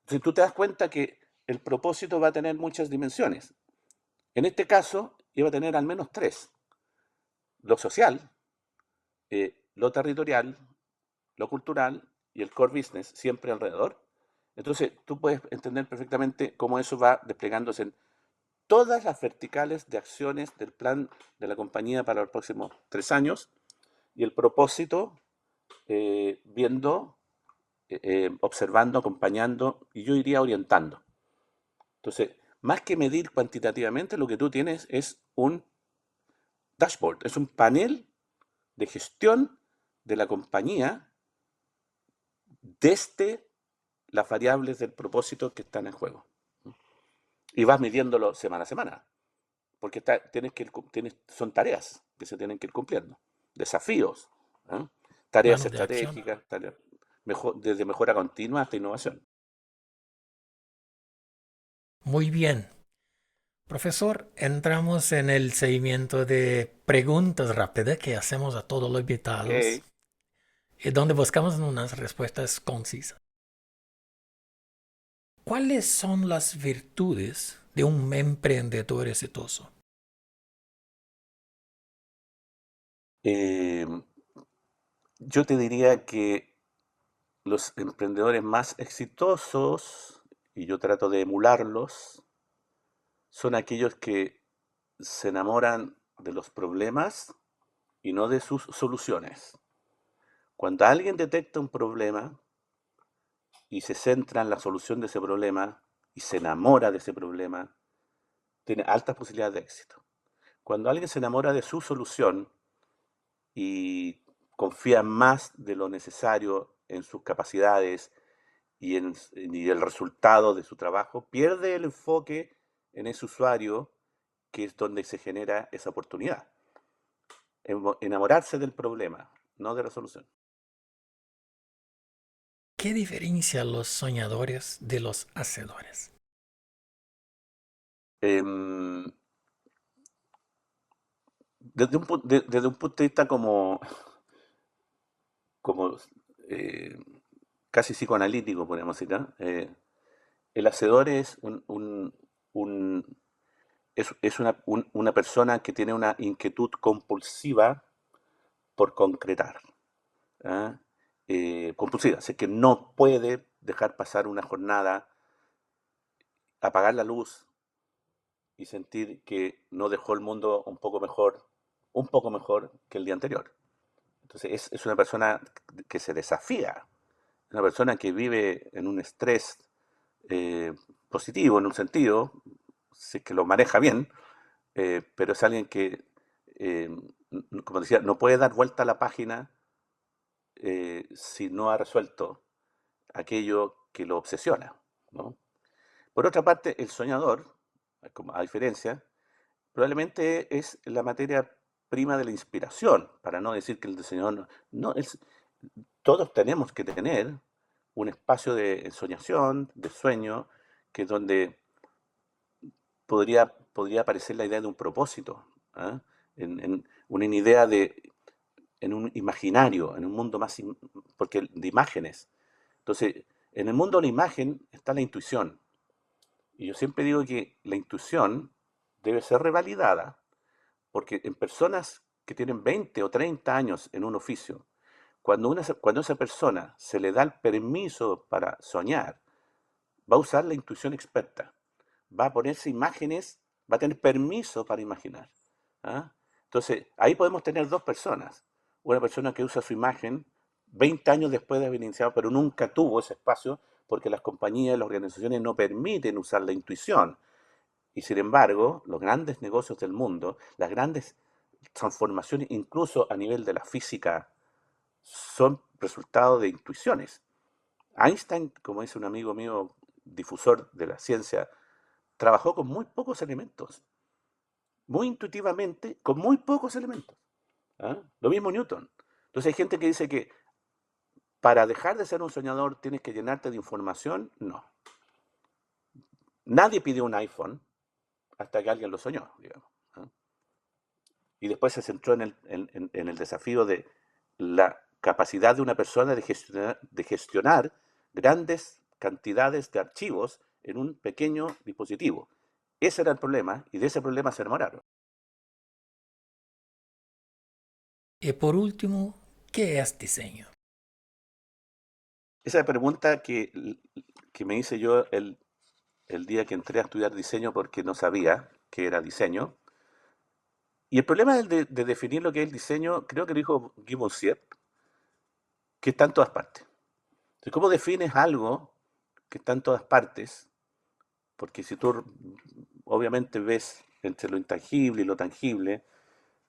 Entonces tú te das cuenta que el propósito va a tener muchas dimensiones. En este caso, iba a tener al menos tres: lo social, lo territorial, lo cultural y el core business, siempre alrededor. Entonces, tú puedes entender perfectamente cómo eso va desplegándose en todas las verticales de acciones del plan de la compañía para los próximos 3 años, y el propósito viendo, observando, acompañando, y yo iría orientando. Entonces, más que medir cuantitativamente, lo que tú tienes es un dashboard, es un panel de gestión de la compañía desde las variables del propósito que están en juego. Y vas midiéndolo semana a semana, porque son tareas que se tienen que ir cumpliendo, desafíos, ¿eh? Tareas Plano de acción. estratégicas, desde mejora continua hasta innovación. Muy bien. Profesor, entramos en el seguimiento de preguntas rápidas que hacemos a todos los Ok. invitados y donde buscamos unas respuestas concisas. ¿Cuáles son las virtudes de un emprendedor exitoso? Eh, yo te diría que los emprendedores más exitosos, y yo trato de emularlos, son aquellos que se enamoran de los problemas y no de sus soluciones. Cuando alguien detecta un problema y se centra en la solución de ese problema y se enamora de ese problema, tiene altas posibilidades de éxito. Cuando alguien se enamora de su solución y confía más de lo necesario en sus capacidades y el resultado de su trabajo, pierde el enfoque en ese usuario, que es donde se genera esa oportunidad. Enamorarse del problema, no de la solución. ¿Qué diferencia a los soñadores de los hacedores? Em, desde un punto de vista como eh, casi psicoanalítico, podemos decir, ¿no? El hacedor es un- es una persona que tiene una inquietud compulsiva por concretar. ¿Ah? Compulsiva, es que no puede dejar pasar una jornada, apagar la luz y sentir que no dejó el mundo un poco mejor que el día anterior. Entonces es una persona que se desafía, una persona que vive en un estrés eh, positivo en un sentido, si es que lo maneja bien, pero es alguien que, eh, como decía, no puede dar vuelta a la página si no ha resuelto aquello que lo obsesiona, ¿no? Por otra parte, el soñador, a diferencia, probablemente es la materia prima de la inspiración, para no decir que el diseñador no todos tenemos que tener un espacio de ensoñación, de sueño, que es donde podría aparecer la idea de un propósito, ¿ah? En una idea en un imaginario, en un mundo porque de imágenes. Entonces, en el mundo de la imagen está la intuición. Y yo siempre digo que la intuición debe ser revalidada, porque en personas que tienen 20 o 30 años en un oficio, cuando a esa persona se le da el permiso para soñar, va a usar la intuición experta, va a ponerse imágenes, va a tener permiso para imaginar. ¿Ah? Entonces, ahí podemos tener dos personas. Una persona que usa su imagen 20 años después de haber iniciado, pero nunca tuvo ese espacio porque las compañías, las organizaciones no permiten usar la intuición. Y sin embargo, los grandes negocios del mundo, las grandes transformaciones, incluso a nivel de la física son resultado de intuiciones. Einstein, como dice un amigo mío, difusor de la ciencia, trabajó con muy pocos elementos, muy intuitivamente, con muy pocos elementos. ¿Ah? Lo mismo Newton. Entonces hay gente que dice que para dejar de ser un soñador tienes que llenarte de información. No. Nadie pidió un iPhone hasta que alguien lo soñó, digamos. ¿Ah? Y después se centró en el desafío de la capacidad de una persona de gestionar grandes cantidades de archivos en un pequeño dispositivo. Ese era el problema y de ese problema se enamoraron. Y por último, ¿qué es diseño? Esa pregunta que me hice yo el día que entré a estudiar diseño porque no sabía que era diseño. Y el problema de definir lo que es el diseño, creo que lo dijo Guy Siep, que está en todas partes. Entonces, ¿cómo defines algo que está en todas partes? Porque si tú obviamente ves entre lo intangible y lo tangible,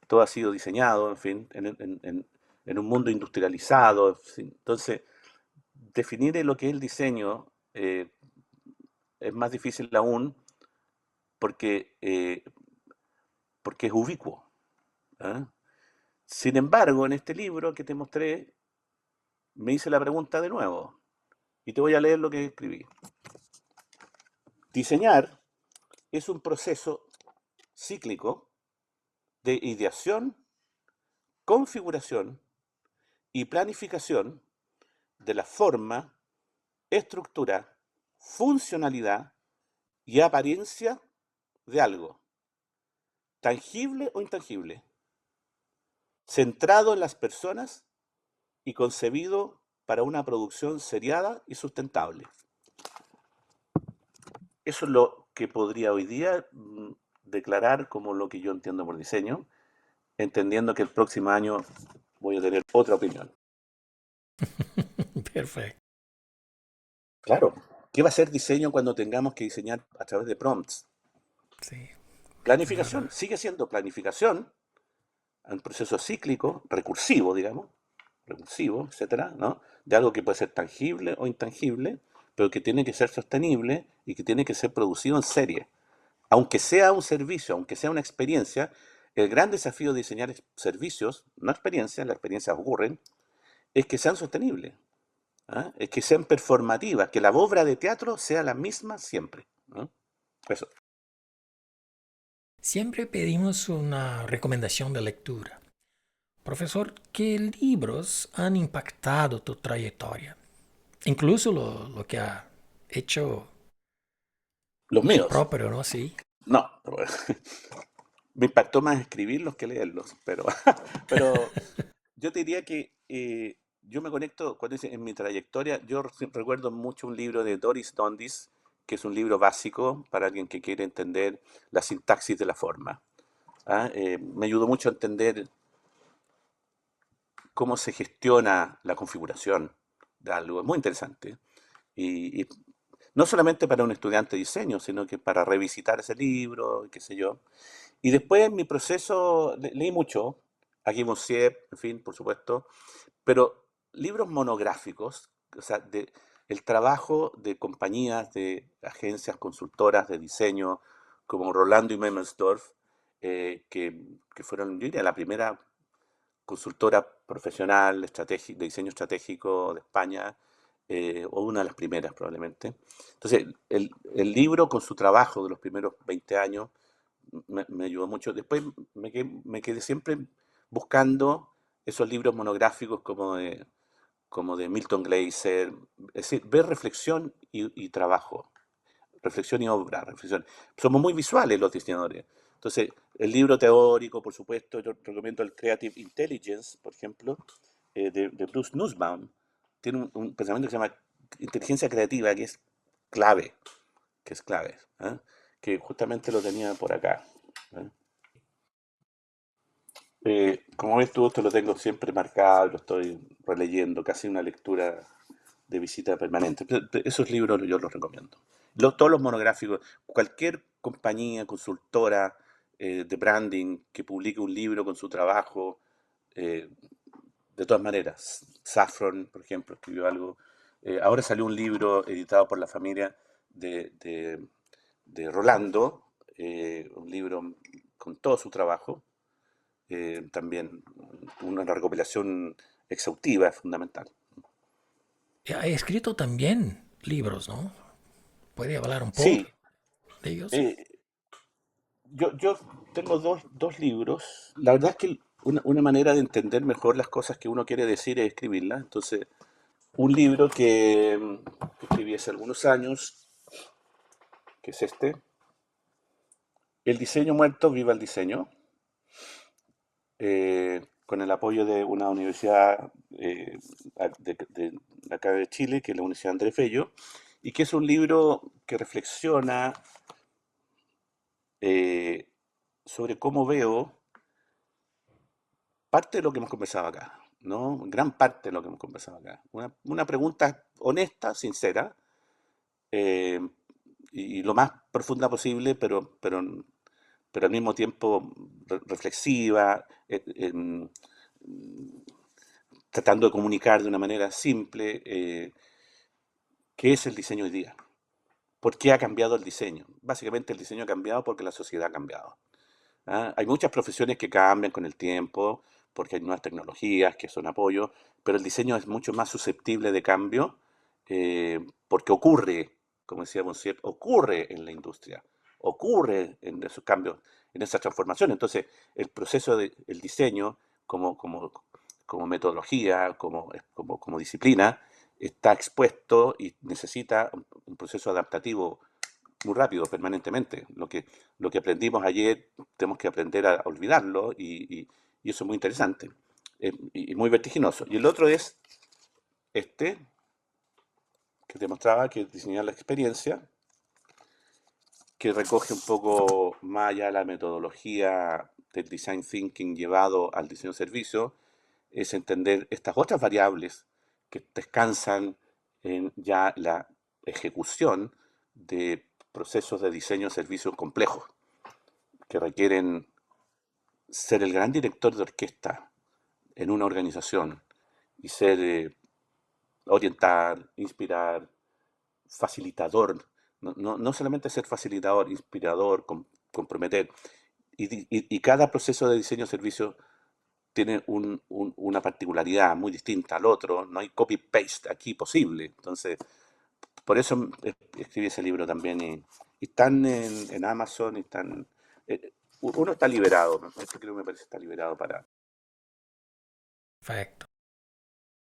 todo ha sido diseñado, en fin, en un mundo industrializado. En fin. Entonces, definir lo que es el diseño es más difícil aún porque, porque es ubicuo. ¿Ah? Sin embargo, en este libro que te mostré, me hice la pregunta de nuevo y te voy a leer lo que escribí. Diseñar es un proceso cíclico de ideación, configuración y planificación de la forma, estructura, funcionalidad y apariencia de algo, tangible o intangible, centrado en las personas y concebido para una producción seriada y sustentable. Eso es lo que podría hoy día declarar como lo que yo entiendo por diseño, entendiendo que el próximo año voy a tener otra opinión. Perfecto. Claro, ¿qué va a ser diseño cuando tengamos que diseñar a través de prompts? Sí, es Planificación, verdad. sigue siendo planificación, un proceso cíclico, recursivo, digamos, recursivo, etcétera, ¿no? De algo que puede ser tangible o intangible, pero que tiene que ser sostenible y que tiene que ser producido en serie. Aunque sea un servicio, aunque sea una experiencia, el gran desafío de diseñar servicios, no experiencias, las experiencias ocurren, es que sean sostenibles, ¿ah? Es que sean performativas, que la obra de teatro sea la misma siempre, ¿no? Eso. Siempre pedimos una recomendación de lectura. Profesor, ¿qué libros han impactado tu trayectoria? Incluso lo que ha hecho Los míos, propio, ¿no? Sí. no. Me impactó más escribirlos que leerlos, pero yo te diría que yo me conecto, cuando dice en mi trayectoria, yo recuerdo mucho un libro de Doris Dondis, que es un libro básico para alguien que quiere entender la sintaxis de la forma. ¿Ah? Me ayudó mucho a entender cómo se gestiona la configuración de algo. Es muy interesante. Y no solamente para un estudiante de diseño, sino que para revisitar ese libro, qué sé yo. Y después en mi proceso leí mucho, aquí Monsieur, en fin, por supuesto, pero libros monográficos, o sea, el trabajo de compañías, de agencias consultoras de diseño, como Rolando y Memelsdorf, que fueron, yo diría, la primera consultora profesional de diseño estratégico de España, o una de las primeras probablemente. Entonces, el libro con su trabajo de los primeros 20 años me ayudó mucho. Después me quedé siempre buscando esos libros monográficos como de Milton Glaser, es decir, ver reflexión y trabajo, reflexión y obra, reflexión. Somos muy visuales los diseñadores. Entonces, el libro teórico, por supuesto, yo recomiendo el Creative Intelligence, por ejemplo, de Bruce Nussbaum. Tiene un pensamiento que se llama inteligencia creativa, que es clave, ¿eh? Que justamente lo tenía por acá. ¿Eh? Como ves tú, esto lo tengo siempre marcado, lo estoy releyendo, casi una lectura de visita permanente. Esos libros yo los recomiendo. Todos los monográficos, cualquier compañía, consultora de branding que publique un libro con su trabajo, eh, de todas maneras. Saffron, por ejemplo, escribió algo. Ahora salió un libro editado por la familia de Rolando, un libro con todo su trabajo, también una recopilación exhaustiva, fundamental. Ha escrito también libros, ¿no? ¿Puede hablar un poco Sí, de ellos? eh, yo tengo dos libros. La verdad es que una manera de entender mejor las cosas que uno quiere decir es escribirlas. Entonces, un libro que escribí hace algunos años, que es este, El diseño muerto, viva el diseño, con el apoyo de una universidad de acá de Chile, que es la Universidad André Fello, y que es un libro que reflexiona eh, sobre cómo veo parte de lo que hemos conversado acá, ¿no? Gran parte de lo que hemos conversado acá. Una pregunta honesta, sincera, eh, y lo más profunda posible, pero al mismo tiempo reflexiva, tratando de comunicar de una manera simple qué es el diseño hoy día. ¿Por qué ha cambiado el diseño? Básicamente el diseño ha cambiado porque la sociedad ha cambiado. ¿Ah? Hay muchas profesiones que cambian con el tiempo, porque hay nuevas tecnologías que son apoyo, pero el diseño es mucho más susceptible de cambio porque ocurre, como decíamos, ¿cierto? Ocurre en la industria, ocurre en esos cambios, en esa transformación. Entonces, el proceso del diseño como metodología, como disciplina, está expuesto y necesita un proceso adaptativo muy rápido, permanentemente. Lo que aprendimos ayer, tenemos que aprender a olvidarlo y eso es muy interesante y muy vertiginoso. Y el otro es este, que te mostraba, que es diseñar la experiencia, que recoge un poco más allá la metodología del design thinking llevado al diseño de servicio, es entender estas otras variables que descansan en ya la ejecución de procesos de diseño de servicios complejos que requieren ser el gran director de orquesta en una organización y ser orientar, inspirar, facilitador, no solamente ser facilitador, inspirador, comprometer. Y cada proceso de diseño de servicio tiene una particularidad muy distinta al otro, no hay copy-paste aquí posible. Entonces, por eso escribí ese libro también y están en Amazon y están... uno está liberado, este creo que me parece está liberado para... Perfecto.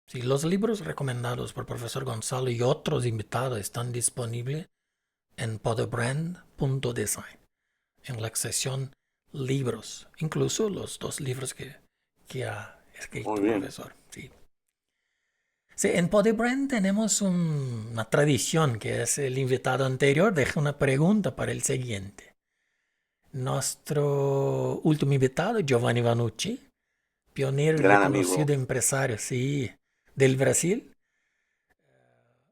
Sí, los libros recomendados por profesor Gonzalo y otros invitados están disponibles en podbrand.design, en la sección libros, incluso los dos libros que ha Muy escrito bien. profesor. Sí. Sí, en Podbrand tenemos una tradición que es el invitado anterior deja una pregunta para el siguiente. Nuestro último invitado, Giovanni Vanucci, pionero y Gran amigo. reconocido empresario, sí, del Brasil,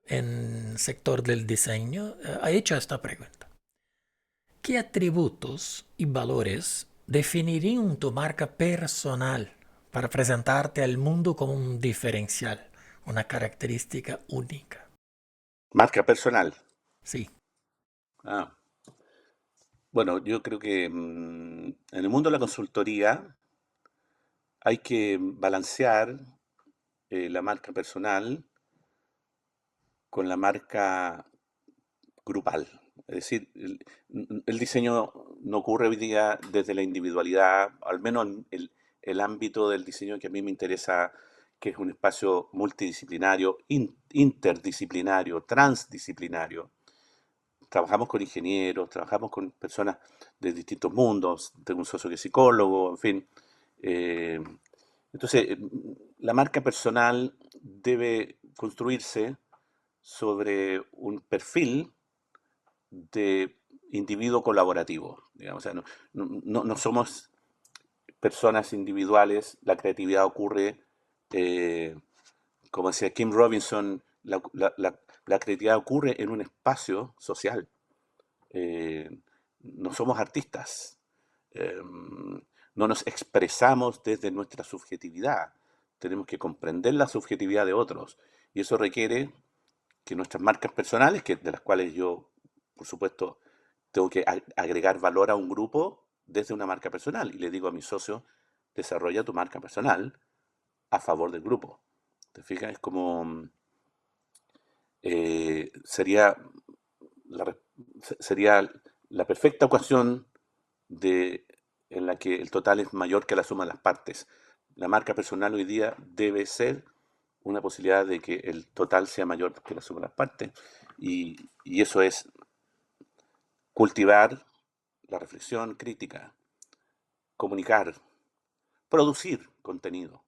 en sector del diseño, ha hecho esta pregunta. ¿Qué atributos y valores definirían tu marca personal para presentarte al mundo como un diferencial, una característica única? Marca personal. Sí, Ah, bueno, yo creo que en el mundo de la consultoría hay que balancear la marca personal con la marca grupal. Es decir, el diseño no ocurre hoy día desde la individualidad, al menos en el ámbito del diseño que a mí me interesa, que es un espacio multidisciplinario, interdisciplinario, transdisciplinario. Trabajamos con ingenieros, trabajamos con personas de distintos mundos, tengo un socio que es psicólogo, en fin. Eh, entonces, la marca personal debe construirse sobre un perfil de individuo colaborativo, digamos. O sea, no somos personas individuales, la creatividad ocurre, eh, como decía Kim Robinson, la creatividad ocurre en un espacio social. Eh, no somos artistas, no nos expresamos desde nuestra subjetividad, tenemos que comprender la subjetividad de otros. Y eso requiere que nuestras marcas personales, de las cuales yo, por supuesto, tengo que agregar valor a un grupo desde una marca personal. Y le digo a mis socios, desarrolla tu marca personal a favor del grupo. ¿Te fijas? Es como... sería, la, sería la perfecta ocasión en la que el total es mayor que la suma de las partes. La marca personal hoy día debe ser una posibilidad de que el total sea mayor que la suma de las partes, y eso es cultivar la reflexión crítica, comunicar, producir contenido,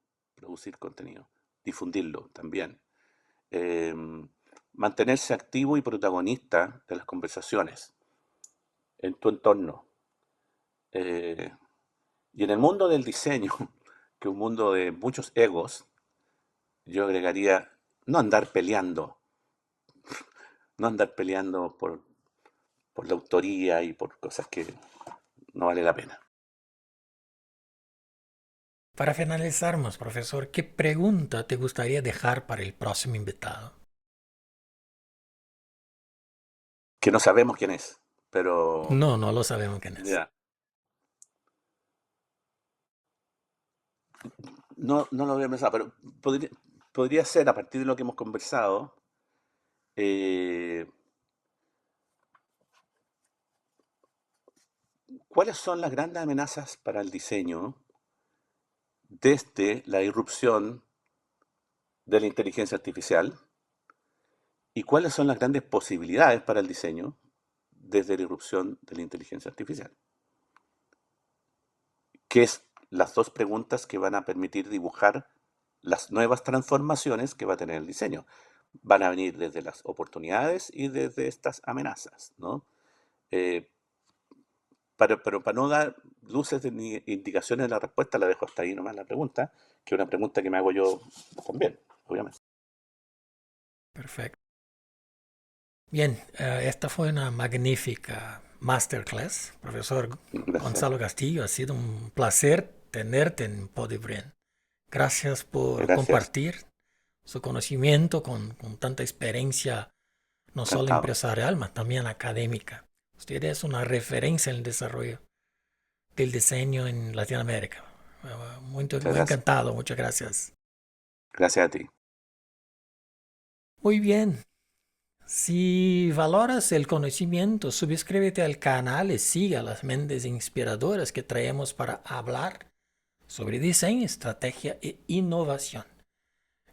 difundirlo también, eh, mantenerse activo y protagonista de las conversaciones en tu entorno. Eh, y en el mundo del diseño, que es un mundo de muchos egos, yo agregaría no andar peleando, no andar peleando por la autoría y por cosas que no vale la pena. Para finalizarnos, profesor, ¿qué pregunta te gustaría dejar para el próximo invitado? Que no sabemos quién es, pero No, no lo sabemos quién es. ya, no lo había pensado, pero podría ser, a partir de lo que hemos conversado, eh, ¿cuáles son las grandes amenazas para el diseño desde la irrupción de la inteligencia artificial? ¿Y cuáles son las grandes posibilidades para el diseño desde la irrupción de la inteligencia artificial? Que es las dos preguntas que van a permitir dibujar las nuevas transformaciones que va a tener el diseño. Van a venir desde las oportunidades y desde estas amenazas, ¿no? Eh, pero para no dar luces ni indicaciones de la respuesta, la dejo hasta ahí nomás la pregunta, que es una pregunta que me hago yo también, obviamente. Perfecto. Bien, esta fue una magnífica masterclass, profesor Gracias. Gonzalo Castillo. Ha sido un placer tenerte en Podibren. Gracias por Gracias. compartir su conocimiento con tanta experiencia, no solo Encantado. empresarial, mas también académica. Usted es una referencia en el desarrollo del diseño en Latinoamérica. Muy, Muchas muy gracias. encantado, muchas gracias. Gracias a ti. Muy bien. Si valoras el conocimiento, suscríbete al canal y siga las mentes inspiradoras que traemos para hablar sobre diseño, estrategia e innovación.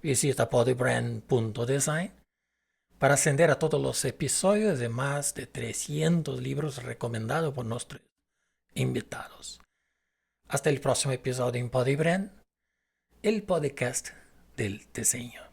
Visita podybrand.design para ascender a todos los episodios de más de 300 libros recomendados por nuestros invitados. Hasta el próximo episodio en Podybrand, el podcast del diseño.